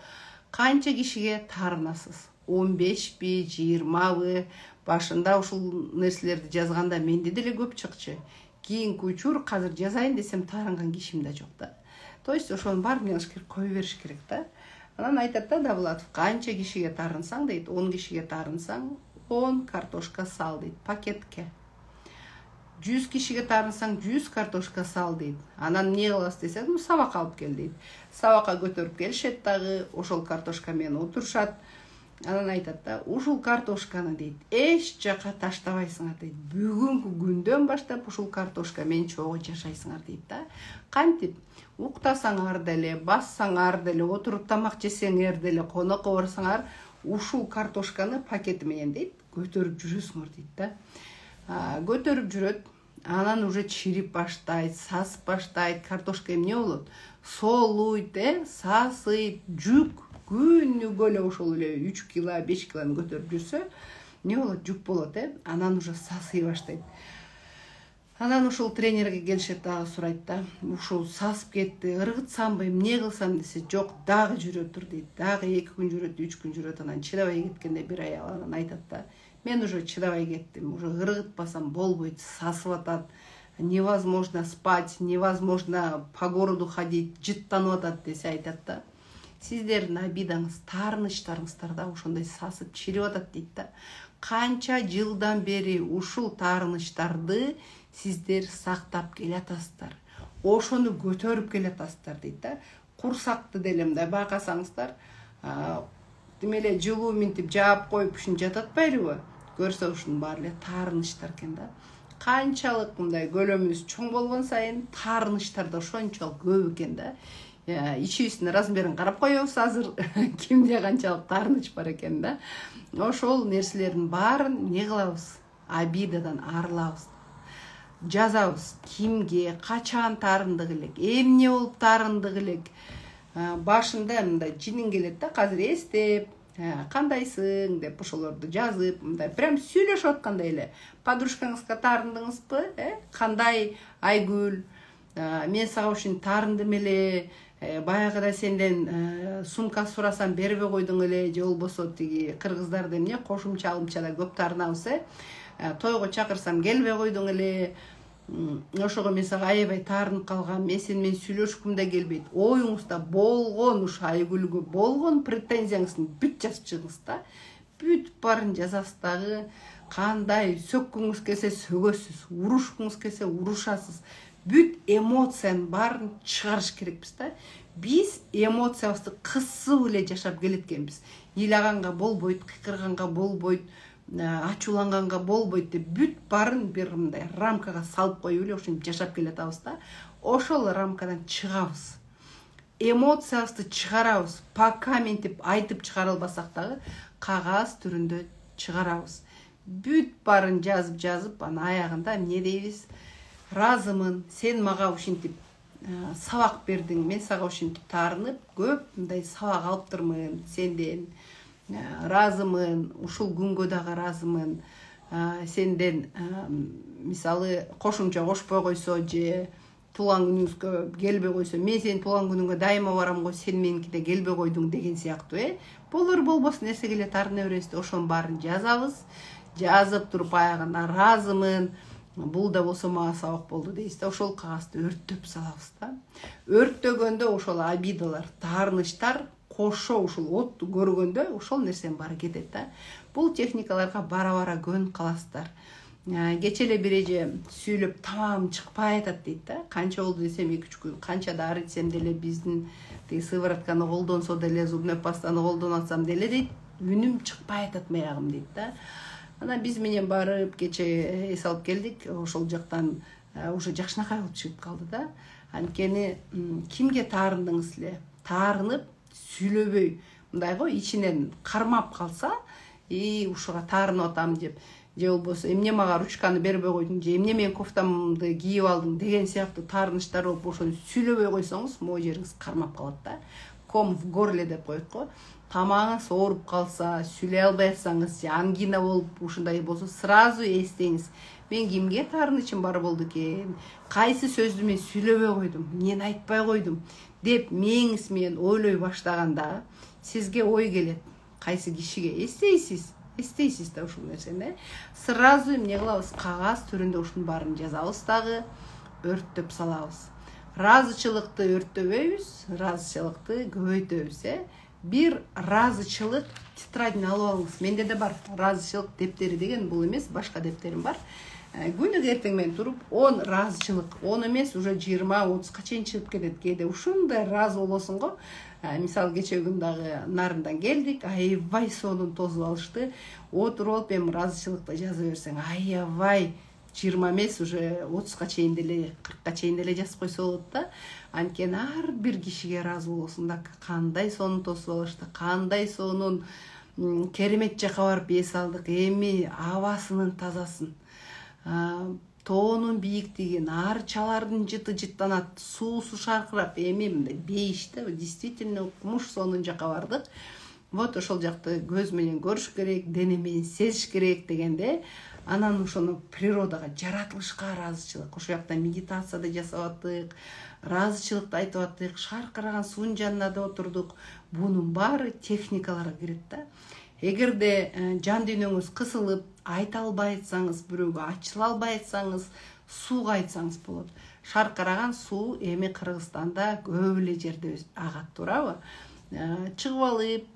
Канча кишиге таарынасыз? 15-пи, 20-бы? Башында ушул нерселерди жазганда менде деле көп чыкчы. Кийинки учур азыр жазайын десем таарынган кишим да жок да. То есть ошонун баарын эмне кылыш керек? Кое бериш керек да. Анан айтат да Давлатов, канча кишиге таарынсаң дейт, 10 кишиге таарынсаң, 10 картошка сал дейт, пакетке. 100 кишиге таарынсаң, 100 картошка сал дейт. Анан эмне кыласыз десең, сабакка алып кел дейт. Сабакка көтөрүп келишет дагы, ошол картошка менен отурушат. Анан айтат да, ушул картошканы дейт, эч жака таштабайсыңар дейт. Бүгүнкү күндөн баштап ушул картошка менен чогуу жашайсыңар дейт да. Кантип? Уктасаңар деле, бассаңар деле, отуруп тамак жесеңер деле, конокко барсаңар, ушул картошканы пакети менен дейт, көтөрүп жүрөсүңөр дейт да. Көтөрүп жүрөт, анан уже чирип баштайт, сасып баштайт, картошка эмне болот? Солуйт, сасыйт, жүк. Күнүгө эле ошол эле 3 кило, 5 килоны көтөрүп жүрсө, не болот? Жүк болот, анан уже сасый баштайт. Анан ушул тренерге келишет дагы сурайт да, ушул сасып кетти, ыргытсамбы, эмне кылсам десе, жок, дагы жүрө тур дейт. Дагы 2 күн жүрөт, 3 күн жүрөт, анан чыдабай кеткенде бир ай анан айтат да, мен уже чыдабай кеттим, уже ыргытпасам болбойт, сасып атат, невозможно спать, невозможно по городу ходить, жыттанып атат десе айтат да. Сиздердин обидаңыз, таарынычтарыңыздар да ошондой сасып чирип атат дейт да. Канча жылдан бери ушул таарынычтарды сиздер сактап келатасыздар. Ошону көтөрүп келатасыздар дейт да. Курсакты деле мындай байкасаңыздар, демеле жылуу минтип жаап коюп ушин жататпайлыбы? Көрсө ушунун баары эле таарынычтар экен да. Канчалык мындай көлөмүбүз чоң болгон сайын таарынычтар да ошончолук көп экен да. Ичибиздин размерин карап коебуз азыр кимде канчалык таарыныч бар экен да. Ошол нерселердин баарын эмне кылабыз? Обидадан арылабыз. Жазабыз, кимге, качан таарындык элек, эмне болуп таарындык элек. Башында мындай жинин келет да, азыр эстеп, кандайсың деп ошолорду жазып, мындай прям сүйлөшүп аткандай эле. Подружкаңызга таарындыңызбы? Кандай Айгүл? Мен сага ушинтип таарындым эле. Баягыда сенден сумка сурасам бербей койдуң эле, же болбосо тиги кыргыздарды эмне кошумча алымчада көп таарынабыз. Тойго чакырсам келбей койдуң эле. Ошого мен сага аябай таарынып калгам. Мен сени менен сүйлөшкүм да келбейт. Оюңузда болгон ушу Айгүлгө болгон претензияңызды бүт жазып чыгыңыз да. Бүт барын жазасыз дагы. Кандай сөккүңүз келсе сөгөсүз, урушкуңуз келсе урушасыз. Бүт эмоцияны барын чыгарыш керекпиз да. Биз эмоциябызды кысып эле жашап келеткенбиз. Ыйлаганга болбойт, кыйкырганга болбойт, ачууланганга болбойт деп бүт барын бир мындай рамкага салып коюп эле ошентип жашап келатабыз да. Ошол рамкадан чыгабыз. Эмоциябызды чыгарабыз. Пока ментип айтып чыгара албасак дагы кагаз түрүндө чыгарабыз. Бүт барын жазып, ана аягында эмне дейбиз? Разымын, сен мага ушинтип сабак бердиң, мен сага ушинтип таарынып, көп мындай сабак алыптырмын сенден. Разымын, ушул күнгө дагы разымын. Сенден мисалы кошумча кошпой койсо же туулган күнүңүзгө келбей койсо, мен сенин туулган күнүңгө дайыма барам го, сен меникине келбей койдуң деген сыяктуу, болор болбос нерсеге эле таарына беребиз. Ошонун баарын жазабыз. Жазып туруп аягында разымын, бул да болсо мага сабак болду дейбиз да. Ошол кагазды өрттөп салабыз да. Өрттөгөндө ошол обидалар, таарынычтар кошо ушул отту көргөндө ошол нерсенин баары кетет да. Бул техникаларга бара-бара көнүп каласыздар. Кече эле бир эже сүйлөп тамам чыкпай атат дейт да. Канча болду десем 2-3 күн, канча дары ичсем деле, биздин тиги сыворотканы колдонсо деле, зубной пастаны колдонуп атсам деле дейт, үнүм чыкпай атат маягым дейт да. Ана биз менен барып кече эс алып келдик. Ошол жактан уже жакшынакай болуп чыгып калды да. Анткени кимге таарындыңыз эле? Таарынып сүйлөбөй мындай го ичинен кармап калса, ушуга таарынып атам деп, же болбосо эмне мага ручканы бербей койдуң, же эмне мен кофтамды кийип алдың деген сыяктуу таарынычтар болуп ошону сүйлөбөй койсоңуз, могу жериңиз кармап калат да. Ком в горле деп коет го. Тамагыңыз ооруп калса, сүйлөй албай атсаңыз, же ангина болуп ушундай болсо, сразу эстеңиз. Мен кимге таарынычым бар болду экен? Кайсы сөздү мен сүйлөбөй койдум? Эмнени айтпай койдум? Деп мээңиз менен ойлой баштаганда сизге ой келет. Кайсы кишиге эстейсиз да ушул нерсени. Сразу эмне кылабыз? Кагаз түрүндө ушунун баарын жазабыз дагы, өрттөп салабыз. Разычылыкты өрттөбөйбүз, разычылыкты көбөйтөбүз. Бир разычылык тетрадын алып алыңыз. Менде да бар разычылык дептери деген, бул эмес, башка дептерим бар. Күнүгө эртең менен туруп 10 разычылык, 10 эмес, уже 20-30ка чейин чыгып кетет. Кээде ушундай разы болосуң го. Мисалы кече күн дагы Нарындан келдик, аябай сонун тосуп алышты. Отуруп алып эми разычылыкты жаза берсең, аябай 20 эмес, уже 30ка чейин деле, 40ка чейин деле жазып койсо болот да. Анткени ар бир кишиге разы болосуң да, кандай сонун тосуп алышты, кандай сонун керемет жака барып эс алдык, эми абасынын тазасын, тоонун бийиктигин, арчалардын жыты жыттанат, суусу шаркырап, эми мындай бейиште, действительно кумуш сонун жака бардык. Вот ошол жакты көз менен көрүш керек, дене менен сезиш керек дегенде, анан ошону природага, жаратылышка разычылык, ошол жакта медитацияда жасап аттык, разычылыкты айтып аттык, шаркыраган суунун жанына да отурдук. Бунун баары техникаларга кирет да. Эгерде жан дүйнөңүз кысылып, айта албай атсаңыз, бирөөгө ачыла албай атсаңыз, сууга айтсаңыз болот. Шаркыраган суу эми Кыргызстанда көп эле жерде агат, туурабы? Чыгып алып,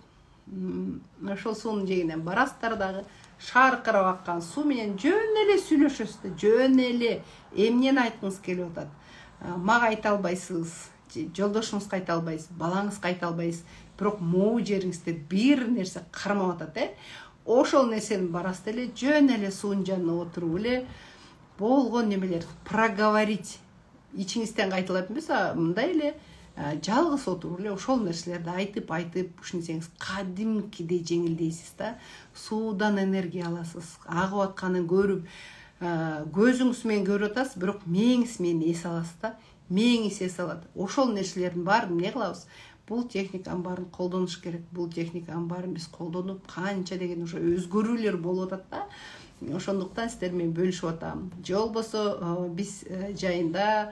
ошол суунун жээгинен барасыздар дагы, шаркырап аккан суу менен жөн эле сүйлөшөсүздөр, жөн эле эмнени айткыңыз келип атат. Мага айта албайсыз, жолдошуңузга айта албайсыз, балаңызга айта албайсыз, бирок могу жериңизде бир нерсе кармап атат, ошол нерсени барасыз эле, жөн эле суунун жанына отуруп эле болгон немелерди проговорить. Ичиңизден кайталап эмес, мындай эле жалгыз отуруп эле ошол нерселерди айтып, ушинсеңиз кадимкидей жеңилдейсиз да. Суудан энергия аласыз, агып атканын көрүп, көзүңүз менен көрүп атасыз, бирок мээңиз менен эс аласыз да. Мээңиз эс алат. Ошол нерселердин баарын эмне кылабыз? Бул техниканын баарын колдонуш керек. Бул техниканын баарын биз колдонуп, канча деген уже өзгөрүүлөр болуп атат да. Ошондуктан сиздер менен бөлүшүп атам. Же болбосо биз жайында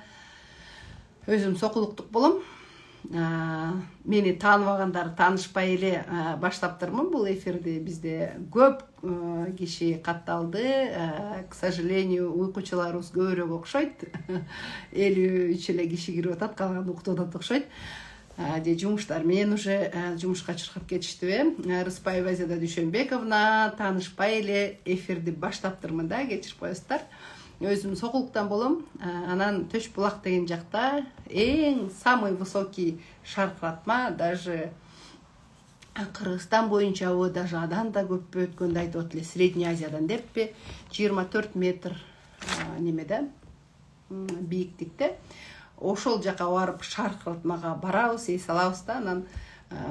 өзүм сокулуктук болом. мени тааныбагандар таанышпай эле баштаптырмын бул эфирди. Бизде көп киши катталды. К сожалению, уйкучуларыбыз көбүрөөк окшойт. 53 эле киши кирип атат, калганы уктап атат окшойт. Де жумуштар менен уже жумушка чыркап кетиштиби. Рыспаева Азида Дүйшөнбековна таанышпай эле эфирди баштаптырмын да, кечирип коесуздар. Өзүм Сокулуктан болом. Анан Төш булак деген жакта эң самый высокий шаркыратма, даже Кыргызстан боюнча даже адан да көп өткөндү айтып атат эле, Средний Азиядан деппи, 24 метр немеде, бийиктикте. Ошол жака барып шаркыратмага барабыз, эс алабыз да, анан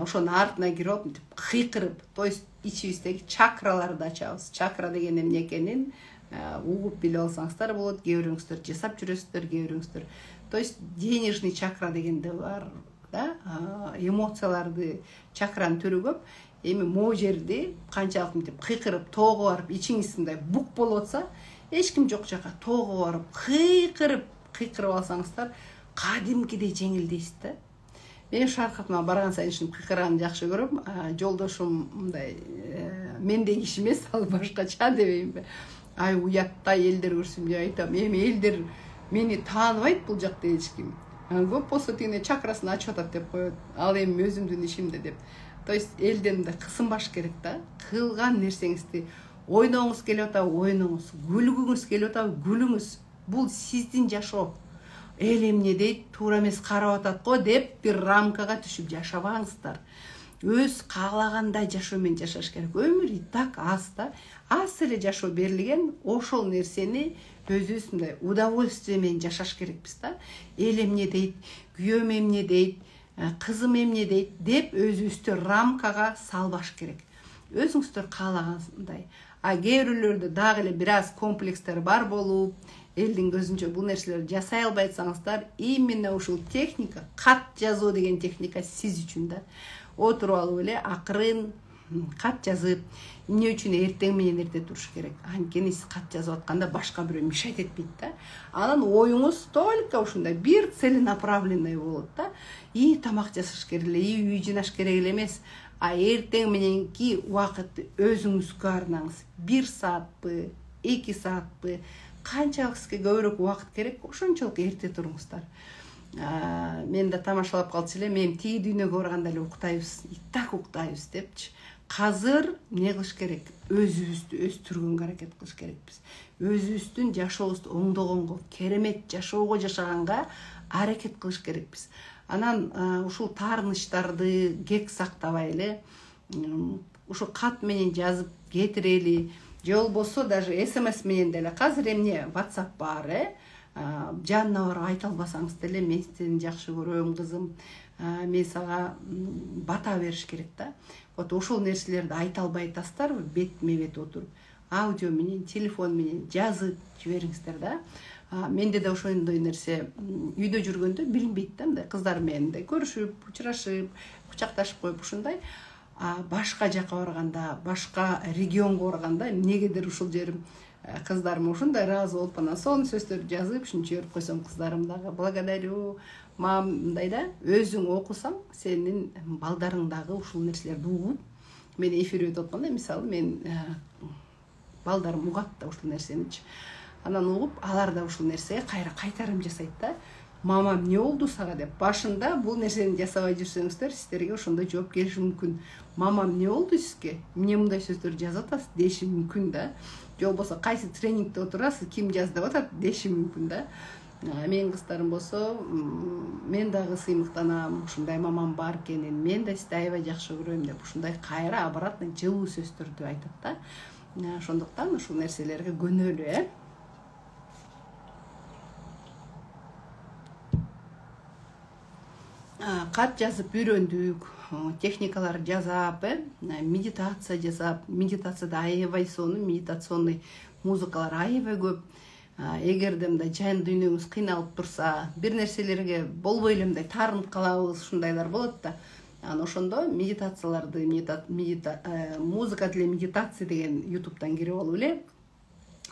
ошонун артына кирип кыйкырып, то есть ичибиздеги чакраларды ачабыз. Чакра деген эмне экенин угуп билип алсаңыздар болот, кээ бирөөңүздөр жасап жүрөсүздөр, кээ бирөөңүздөр. То есть денежный чакра дегенде бар, да, эмоцияларды чакранын түрү көп. Эми могу жерди канчалык мынтип кыйкырып тоого барып ичиңиз мындай бук болуп атса, эч ким жок жака тоого барып кыйкырып алсаңыздар, кадимкидей жеңилдейсиз да. Мен шаркыратмага барган сайын ушинтип кыйкырганды жакшы көрөм. Жолдошум мындай мендей киши эмес, ал башкача дебеймби. Ай уяттай элдер көрсөм деп айтам. Эми элдер мени тааныбайт бул жакта эч ким. Көп болсо тигине чакрасын ачып атат деп коет. Ал эми өзүмдүн ишимде деп. То есть элден мындай кысынбаш керек да. Кылган нерсеңизди ойногуңуз келип атабы, ойноңуз, күлгүңүз келип атабы, күлүңүз. Бул сиздин жашоо. Эл эмне дейт, туура эмес карап атат го деп бир рамкага түшүп жашабаңыздар. Өз каалагандай жашоо менен жашаш керек. Өмүр и так аз да. Аз эле жашоо берилген, ошол нерсени өзүбүз мындай удовольствие менен жашаш керекпиз да. Эл эмне дейт, күйөөм эмне дейт, кызым эмне дейт деп өзүбүздү рамкага салбаш керек. Өзүңүздөр каалагандай. Кээ бирөөлөрдө дагы эле бир аз комплекстер бар болуп, элдин көзүнчө бул нерселерди жасай албай атсаңыздар, именно ушул техника, кат жазуу деген техника сиз үчүн да. Отуруп алып эле акырын кат жазып, эмне үчүн эртең менен эрте туруш керек. Анткени сиз кат жазып атканда башка бирөө мешать этпейт да. Анан оюңуз только ушундай бир целенаправленный болот да. И тамак жасаш керек эле, и үй жыйнаш керек эле эмес. Эртең мененки убакытты өзүңүзгө арнаңыз. 1 саатпы, 2 саатпы, канчалык сизге көбүрөөк убакыт керек, ошончолук эрте туруңуздар. Мен да тамашалап калчу эле, мен тиги дүйнөгө барганда эле уктайбыз, и так уктайбыз депчи. Азыр эмне кылыш керек? Өзүбүздү өстүргөнгө аракет кылыш керекпиз. Өзүбүздүн жашообузду оңдогонго, керемет жашоого жашаганга аракет кылыш керекпиз. Анан ушул таарыныштарды кек сактабай эле, ушул кат менен жазып кетирели, же болбосо даже SMS менен деле. Азыр эмне WhatsApp бар, жанына барып айта албасаңыз деле, мен сени жакшы көрөм, кызым, мен сага бата бериш керек да. Вот ошол нерселерди айта албай атасыздар, бетме бет отуруп, аудио менен, телефон менен жазып жибериңиздер да. Менде да ошондой нерсе үйдө жүргөндө билинбейт да, мындай кыздар менен көрүшүп, учурашып, кучакташып коюп ушундай. Башка жака барганда, башка регионго барганда эмнегедир ушул жерим кыздарым ушундай ыраазы болуп, анан сонун сөздөрдү жазып, ушинтип жиберип койсом, кыздарым дагы благодарю, мам, мындай да, өзүң окусаң, сенин балдарың дагы ушул нерселерди угуп, мен эфир өтүп атканда, мисалы, мен балдарым угат да ушул нерсеничи. Анан угуп, алар да ушул нерсеге кайра кайтарым жасайт да. Мамам, эмне болду сага деп. Башында бул нерсени жасабай жүрсөңүздөр, сиздерге ошондой жооп келиши мүмкүн. Мамам, эмне болду сизге? Эмне мындай сөздөрдү жазып атасыз деши мүмкүн да. Же болбосо кайсы тренингде отурасыз, ким жазды деп атат деши мүмкүн да. Менин кыздарым болсо, мен дагы сыймыктанам, ушундай мамам бар экенин, мен да сизди аябай жакшы көрөм деп ушундай кайра обратно жылуу сөздөрдү айтат да. Ошондуктан ушул нерселерге көнөлү, кат жазып үйрөндүк, техникалар жасап, медитация жасап, медитацияда аябай сонун, медитационный музыкалар аябай көп. Эгерде мындай жан дүйнөңүз кыйналып турса, бир нерселерге болбой эле мындай таарынып калабыз, ушундайлар болот да. Ошондо медитацияларды, музыка для медитации деген YouTube'дан кирип алып эле,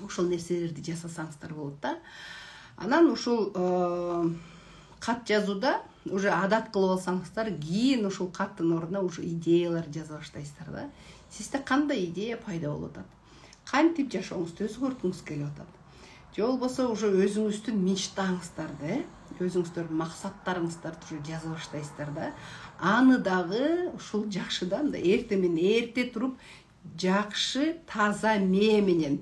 ушул нерселерди жасасаңыздар болот да. Анан ушул кат жазууда уже адат кылып алсаңыздар, кийин ушул каттын ордуна уже идеялар жаза баштайсыздар да. Сизде кандай идея пайда болуп атат? Кантип жашооңузду өзгөрткүңүз келип атат? Же болбосо уже өзүңүздүн мечтаңыздарды, өзүңүздөрдүн максаттарыңыздарды уже жаза баштайсыздар да. Аны дагы ушул жакшыдан да эрте менен эрте туруп жакшы таза мээ менен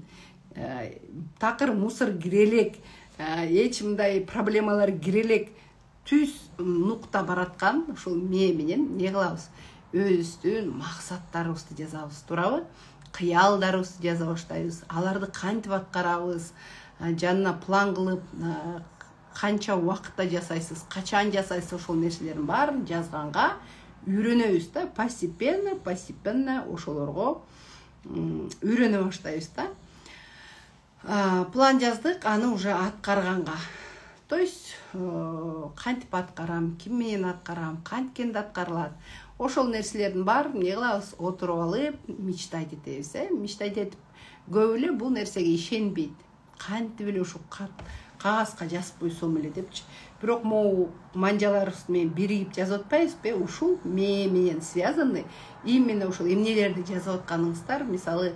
такыр мусор кире элек, эч мындай проблемалар кире элек түз нукта бараткан ушул мээ менен эмне кылабыз? Өзүбүздүн максаттарыбызды жазабыз, туурабы? Кыялдарыбызды жаза баштайбыз. Аларды кантип аткарабыз? Жанына план кылып, канча убакытта жасайсыз, качан жасайсыз, ошол нерселердин баарын жазганга үйрөнөбүз да. Постепенно ошолорго үйрөнө баштайбыз да. План жаздык, аны уже аткарганга. То есть кантип аткарам, ким менен аткарам, канткенде аткарылат. Ошол нерселердин баарын эмне кылабыз? Отуруп алып, мечтать этебиз, мечтать этип, көп эле бул нерсеге ишенбейт. Кантип эле ушул кагазга жазып койсом эле депчи. Бирок могу манжаларыбыз менен биригип жазып атпайбызбы? Ушул мээ менен связаны. Именно ушул эмнелерди жазып атканыңыздар, мисалы,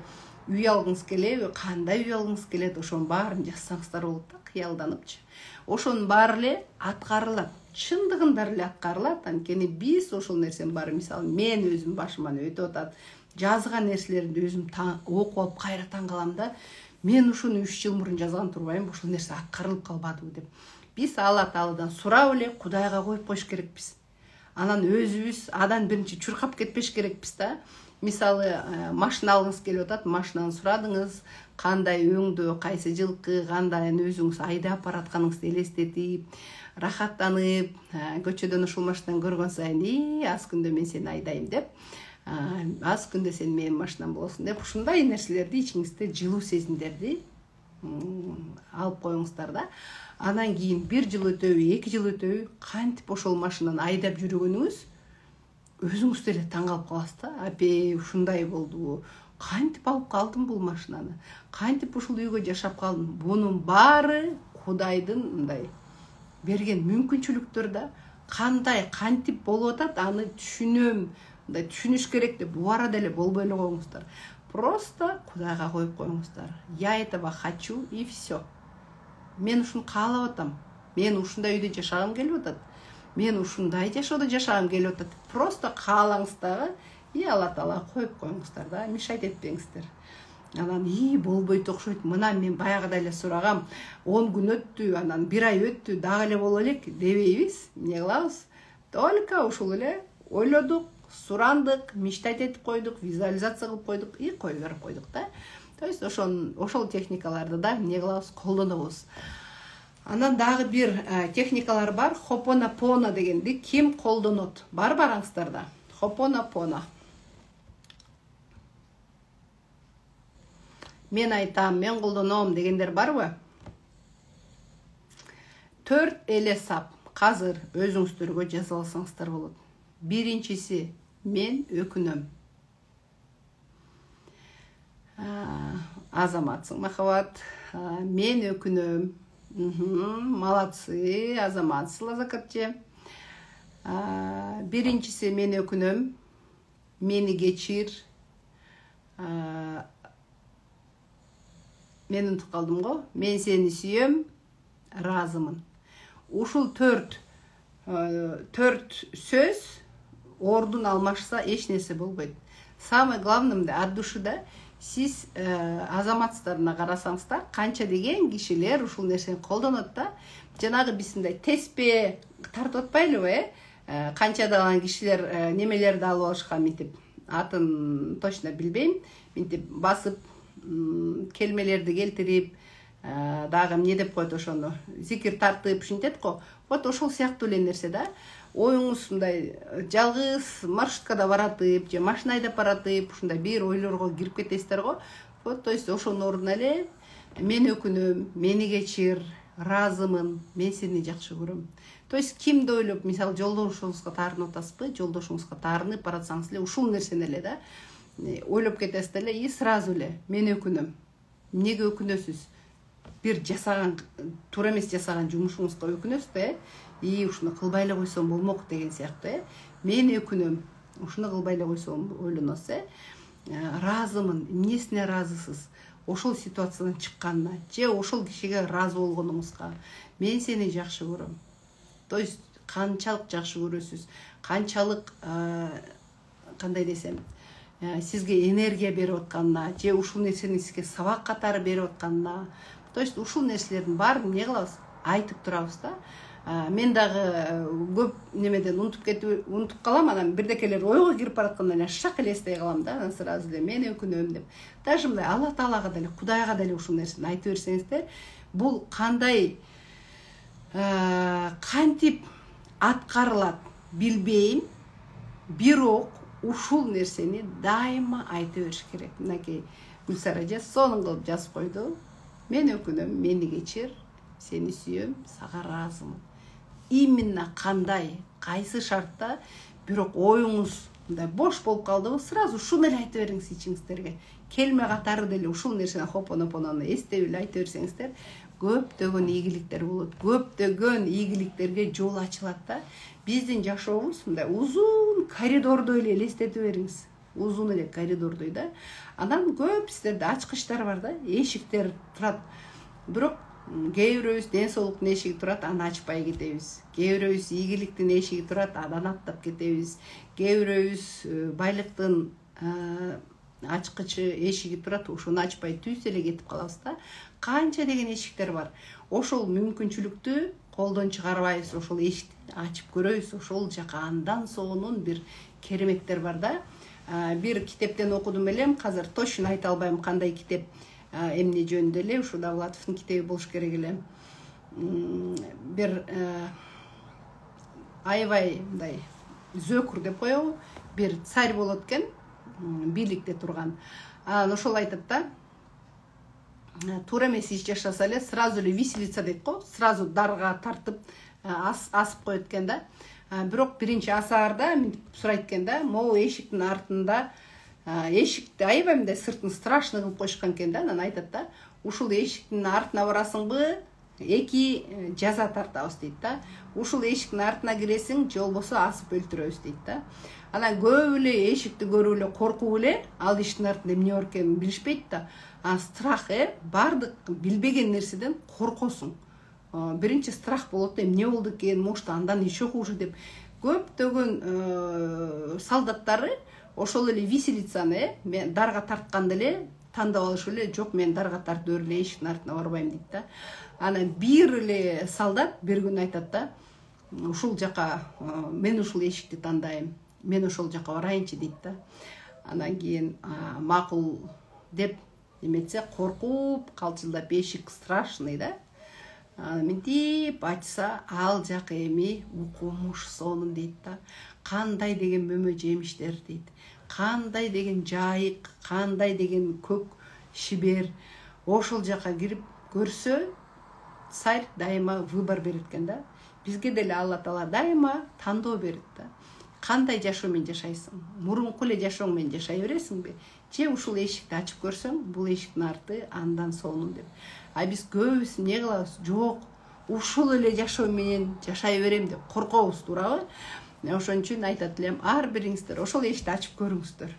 үй алгыңыз келеби, кандай үй алгыңыз келет, ошонун баарын жазсаңыздар болот да, кыялданыпчы. Ошонун баары эле аткарылат. Чындыгында эле аткарылат. Анткени биз ошол нерсенин баары, мисалы, мен өзүм башыман өтүп атат. Жазган нерселерди өзүм окуп алып кайра таң калам да. Мен ушуну 3 жыл мурун жазган турбаймынбы, ушул нерсе аткарылып калбадыбы деп. Биз Алла Тааладан сурап эле Кудайга коюп коюш керекпиз. Анан өзүбүз адан биринчи чуркап кетпеш керекпиз да. Мисалы, машина алгыңыз келип атат, машинаны сурадыңыз, кандай өңдөө, кайсы жылкы, кандай өзүңүз айдап баратканыңызды элестетип, рахаттанып, көчөдөн ушул машинаны көргөн сайын, аз күндө мен сени айдайм деп, аз күндө сен менин машинам болосуң деп, ушундай нерселерди ичиңизде жылуу сезимдерди алып коюңуздар да. Анан кийин 1 жыл өтөбү, 2 жыл өтөбү, кантип ошол машинаны айдап жүргөнүңүз өзүңүз деле таң калып каласыз да. Апей, ушундай болду. Кантип алып калдым бул машинаны? Кантип ушул үйгө жашап калдым? Бунун баары Кудайдын мындай берген мүмкүнчүлүктөр да. Кандай, кантип болуп атат, аны түшүнөм, мындай түшүнүш керек деп убара деле болбой эле коюңуздар. Просто Кудайга коюп коюңуздар. Я этого хочу и все. Мен ушуну каалап атам. Мен ушундай үйдө жашагым келип атат. Мен ушундай жашоодо жашагым келип атат. Просто каалаңыз дагы, Алла Таала коюп коюңуздар да, мешать этпеңиздер. Анан болбойт окшойт. Мына мен баягыда эле сурагам, 10 күн өттү, анан 1 ай өттү, дагы эле боло элек дебейбиз. Эмне кылабыз? Только ушул эле ойлодук, сурандык, мечтать этип койдук, визуализация кылып койдук, кое берип койдук да. То есть ошол техникаларды да эмне кылабыз? Колдонобуз. Анан дагы бир техникалар бар, хопонопоно дегенди ким колдонот? Бар бараңыздарда. Хопонопоно. Мен айтам, мен колдоном дегендер барбы? 4 эле сап. Казыр өзүңүздөргө жазып алсаңыздар болот. Биринчиси, мен өкүнөм. Азаматсың, махабат. Мен өкүнөм. Молодцы, азаматсыз, Закатче. Биринчиси, мен өкүнөм. Мени кечир. Мен унутуп калдым го. Мен сени сүйөм, разымын. Ушул 4 сөз ордун алмашса эч нерсе болбойт. Самое главное, от души да, сиз азаматсыздарына карасаңыздар, канча деген кишилер ушул нерсени колдонот да. Жанагы биз мындай теспе тартып атпайлыбы, канчадаган кишилер немелерди алып алышкан мынтип, атын точно билбейм, мынтип басып келмелерди келтирип, дагы эмне деп коет ошону, зикир тартып ушинтет го. Вот ошол сыяктуу эле нерсе да. Оюңуз мындай жалгыз маршруткада баратып, же машина айдап баратып, ушундай бир ойлорго кирип кетесиздер го. Вот, то есть ошонун ордуна эле мен өкүнөм, мени кечир, разымын, мен сени жакшы көрөм. То есть кимди ойлоп, мисалы жолдошуңузга таарынып атасызбы, жолдошуңузга таарынып баратсаңыз эле ушул нерсени эле да ойлоп кетесиз эле, и сразу эле мен өкүнөм. Эмнеге өкүнөсүз? бир жасаган туура эмес жасаган жумушуңузга өкүнөсүз да, ушуну кылбай эле койсом болмок деген сыяктуу. Мен өкүнөм, ушуну кылбай эле койсом ойлоносуз. Разымын, эмнесине разысыз? Ошол ситуациядан чыкканына, же ошол кишиге разы болгонуңузга. Мен сени жакшы көрөм. То есть канчалык жакшы көрөсүз, канчалык кандай десем, сизге энергия берип атканына, же ушул нерсени сизге сабак катары берип атканына. То есть ушул нерселердин баарын эмне кылабыз? Айтып турабыз да. Мен дагы көп немеден унутуп калам, анан бирдекелер ойго кирип баратканда эле шак элестей калам да, анан сразу эле мен өкүнөм деп. Даже мындай Алла Таалага деле, Кудайга деле ушул нерсени айтып берсеңиздер, бул кандай кантип аткарылат билбейм, бирок ушул нерсени дайыма айтып бериш керек. Мынакей Гүлсара эже сонун кылып жазып койду. Мен өкүнөм, мени кечир, сени сүйөм, сага разымын. Именно кандай, кайсы шартта, бирок оюңуз мындай бош болуп калдыбы, сразу ушуну эле айтып бериңиз ичиңиздерге. Келме катары деле ушул нерсени хопонопонону эстеп эле айтып берсеңиздер, көптөгөн ийгиликтер болот. Көптөгөн ийгиликтерге жол ачылат да. Биздин жашообуз мындай узун коридордой эле элестетип бериңиз. Узун эле коридордой да. Анан көп сиздерде ачкычтар бар да, эшиктер турат. Бирок кээ бирөөбүз ден соолуктун эшиги турат, аны ачпай кетебиз. Кээ бирөөбүз ийгиликтин эшиги турат, андан аттап кетебиз. Кээ бирөөбүз байлыктын ачкычы эшиги турат, ошону ачпай түз эле кетип калабыз да. Канча деген эшиктер бар. Ошол мүмкүнчүлүктү колдон чыгарбайбыз, ошол эшикти ачып көрөбүз. Ошол жака андан сонун бир кереметтер бар да. Бир китептен окудум элем, азыр точно айта албайм кандай китеп, эмне жөнүндө эле, ушу Давлатовдун китеби болуш керек эле. Бир аябай мындай зөкүр деп коебу, бир царь болот экен, бийликте турган. Ошол айтат да, туура эмес иш жашаса эле сразу эле виселица дейт го, сразу дарга тартып асып коет экен да. Бирок биринчи асаарда мынтип сурайт экен да, могу эшиктин артында эшикти аябай мындай сыртын страшный кылып коюшкан экен да. Анан айтат да, ушул эшиктин артына барасыңбы, 2 жаза тартабыз дейт да. Ушул эшиктин артына киресиң, же болбосо асып өлтүрөбүз дейт да. Анан көп эле эшикти көрүп эле коркуп эле, ал эшиктин артында эмне бар экенин билишпейт да. Страх, бардык билбеген нерседен коркосуң. Биринчи страх болот, эмне болду экен, может андан еще хуже деп. Көптөгөн солдаттары ошол эле виселицаны дарга тартканда эле тандап алышып эле, жок мен дарга тартып эле эшиктин артына барбайм дейт да. Анан бир эле солдат бир күн айтат да, ушул жака мен ушул эшикти тандайм, мен ошол жака барайынчы дейт да. Анан кийин макул деп эметсе, коркуп калчылдап, эшик страшный да. Мынтип ачса, ал жак эми укмуш сонун дейт да. Кандай деген мөмө жемиштер дейт. Кандай деген жайык, кандай деген көк шибер. Ошол жака кирип көрсө, царь дайыма выбор берет экен да. Бизге деле Алла Таала дайыма тандоо берет да. Кандай жашоо менен жашайсың? Мурунку эле жашооң менен жашай бересиңби? Же ушул эшикти ачып көрсөң, бул эшиктин арты андан сонун деп. Биз көбүбүз эмне кылабыз? Жок, ушул эле жашоо менен жашай берем деп коркобуз, туурабы? Ошон үчүн айтат элем, ар бириңиздер ошол эшикти ачып көрүңүздөр.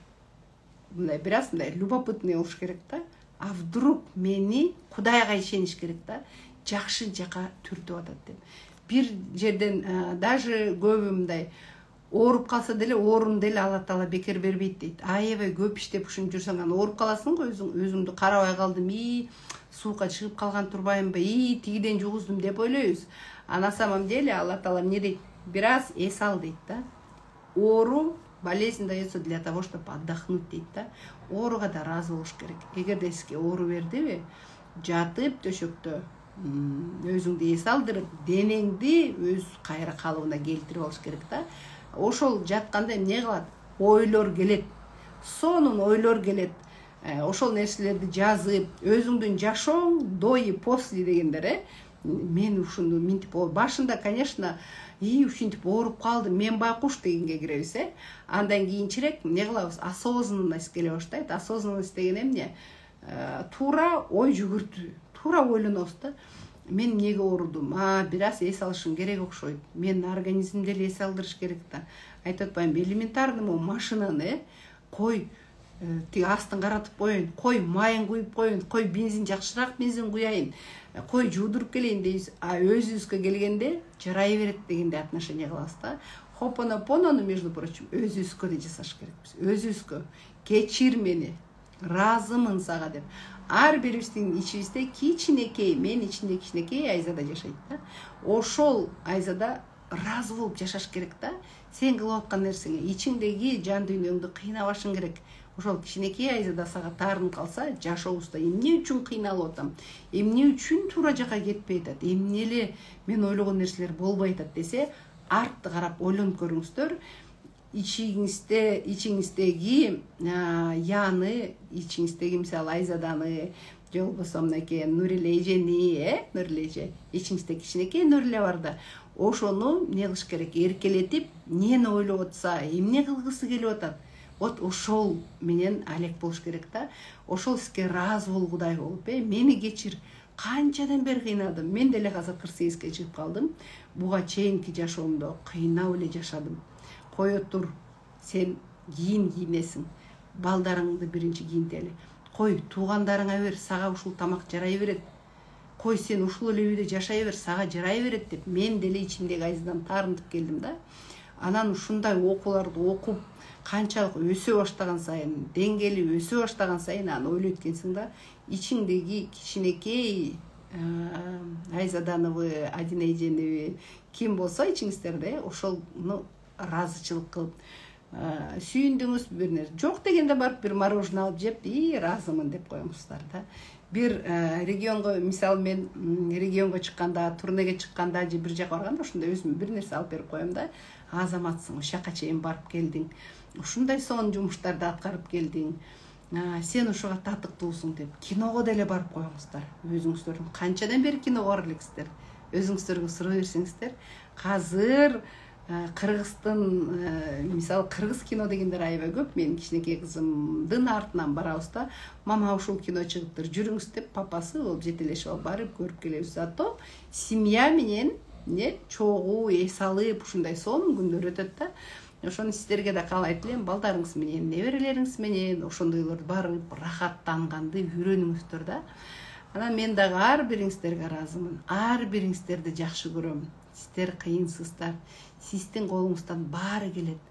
Мындай бир аз мындай любопытный болуш керек да. А вдруг мени Кудайга ишениш керек да, жакшы жака түртүп атат деп. Бир жерден даже көбү мындай ооруп калса деле, оорун деле Алла Таала бекер бербейт дейт. Аябай көп иштеп ушинтип жүрсөң, анан ооруп каласың го, өзүңдү карабай калдым, суукка чыгып калган турбаймынбы, тигиден жугуздум деп ойлойбуз. А на самом деле Алла Таала эмне дейт? Бир аз эс ал дейт да. Оору, болезнь дается для того, чтобы отдохнуть дейт да. Ооруга да разы болуш керек. Эгерде сизге оору бердиби, жатып төшөктө өзүңдү эс алдырып, денеңди өз кайра калыбына келтирип алыш керек да. Ошол жатканда эмне кылат? Ойлор келет. Сонун ойлор келет. Ошол нерселерди жазып, өзүңдүн жашооң до и после дегендер, мен ушуну мынтип башында, конечно, ушинтип ооруп калдым, мен байкуш дегенге киребиз, Андан кийинчерээк эмне кылабыз? Осознанность келе баштайт. Осознанность деген эмне? Туура ой жүгүртүү, туура ойлонобуз да. Мен эмнеге оорудум? Бир аз эс алышым керек окшойт. Менин организмди эле эс алдырыш керек да. Айтып атпаймынбы, элементарный машинаны кой тиги астын каратып коеюн, кой майын куюп коеюн, кой бензин жакшыраак бензин куяйын, кой жуудуруп келейин дейбиз. Өзүбүзгө келгенде жарай берет дегенде отношение кылабыз да. Хопонопонону, между прочим, өзүбүзгө да жасаш керекпиз. Өзүбүзгө кечир мени, ыраазымын сага деп. Ар бирибиздин ичибизде кичинекей, мен ичинде кичинекей айзада жашайт да. Ошол айзада ыраазы болуп жашаш керек да. Сен кылып аткан нерсеңе ичиңдеги жан дүйнөңдү кыйнабашың керек. Ошол кичинекей айзада сага таарынып калса, жашообузда эмне үчүн кыйналып атам, эмне үчүн туура жака кетпей атат, эмне эле мен ойлогон нерселер болбой атат десе, артты карап ойлонуп көрүңүздөр. Ичиңиздеги яны, ичиңиздеги мисалы айзаданы, же болбосо мынакей Нуриле эжени, Нуриле эже, ичиңизде кичинекей Нуриле бар да. Ошону эмне кылыш керек? Эркелетип, эмнени ойлоп атса, эмне кылгысы келип атат. Вот ошол менен алек болуш керек да. Ошол сизге ыраазы болгудай болуп, мени кечир. Канчадан бери кыйнадым. Мен деле азыр 48-ге чыгып калдым. Буга чейинки жашоомдо кыйнап эле жашадым. Кое тур, сен кийинесиң. Балдарыңды биринчи кийинтели. Кой, туугандарыңа бер, сага ушул тамак жарай берет. Кой, сен ушул эле үйдө жашай бер, сага жарай берет деп мен деле ичимдеги айзадан таарынтып келдим да. Анан ушундай окууларды окуп, канчалык өсө баштаган сайын, деңгээли өсө баштаган сайын аны ойлойт экенсиң да. Ичиңдеги кичинекей айзаданыбы, Адина эженеби, ким болсо ичиңиздерде ошолну ыраазычылык кылып сүйүндүңүз, бир нерсе жок дегенде барып бир мороженое алып жеп, ыраазымын деп коюңуздар да. Бир регионго, мисалы мен регионго чыкканда, турнеге чыкканда же бир жака барганда ошондой өзүм бир нерсе алып берип коем да. Азаматсың, ошол жака чейин барып келдиң. Ушундай сонун жумуштарды аткарып келдиң. Сен ошого татыктуусуң деп киного деле барып коюңуздар. Өзүңүздөрдүн канчадан бери киного барып элексиздер? Өзүңүздөргө суроо берсеңиздер. Азыр Кыргыздын, мисалы кыргыз кино дегендер аябай көп. Мен кичинекей кызымдын артынан барабыз да. Мама, ушул кино чыгыптыр, жүрүңүз деп папасы болуп жетелешип алып барып көрүп келебиз. Зато семья менен чогуу эс алып ушундай сонун күндөр өтөт да. Ошону сиздерге да каалайт элем, балдарыңыз менен, неберелериңиз менен ошондойлорду барып рахаттанганды үйрөнүңүздөр да. Анан мен дагы ар бириңиздерге ыраазымын. Ар бириңиздерди жакшы көрөм. Сиздер кыйынсыздар. Сиздин колуңуздан баары келет.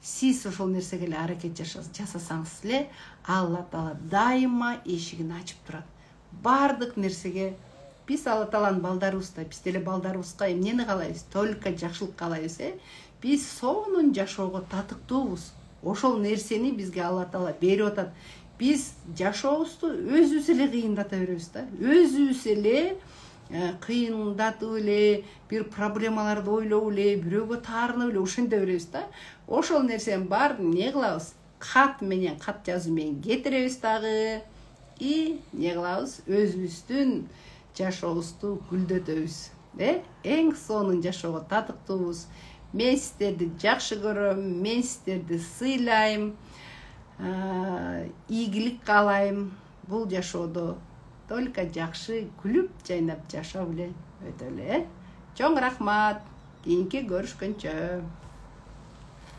Сиз ошол нерсеге эле аракет жасасаңыз эле, Алла Таала дайыма эшигин ачып турат. Бардык нерсеге биз Алла Тааланын балдарыбызда, биз деле балдарыбызга эмнени каалайбыз? Только жакшылык каалайбыз, Биз сонун жашоого татыктуубуз. Ошол нерсени бизге Алла Таала берип атат. Биз жашообузду өзүбүз эле кыйындата беребиз да. Өзүбүз эле кыйындатып эле, бир проблемаларды ойлоп эле, бирөөгө таарынып эле ошентип беребиз да. Ошол нерсенин баарын эмне кылабыз? Кат жазуу менен кетиребиз дагы. И эмне кылабыз? Өзүбүздүн жашообузду гүлдөтөбүз. Эң сонун жашоого татыктуубуз. Мен сиздерди жакшы көрөм, мен сиздерди сыйлайм, ийгилик каалайм. Бул жашоодо только жакшы күлүп жайнап жашап эле өтөлү. Чоң рахмат. Кийинки көрүшкөнчө.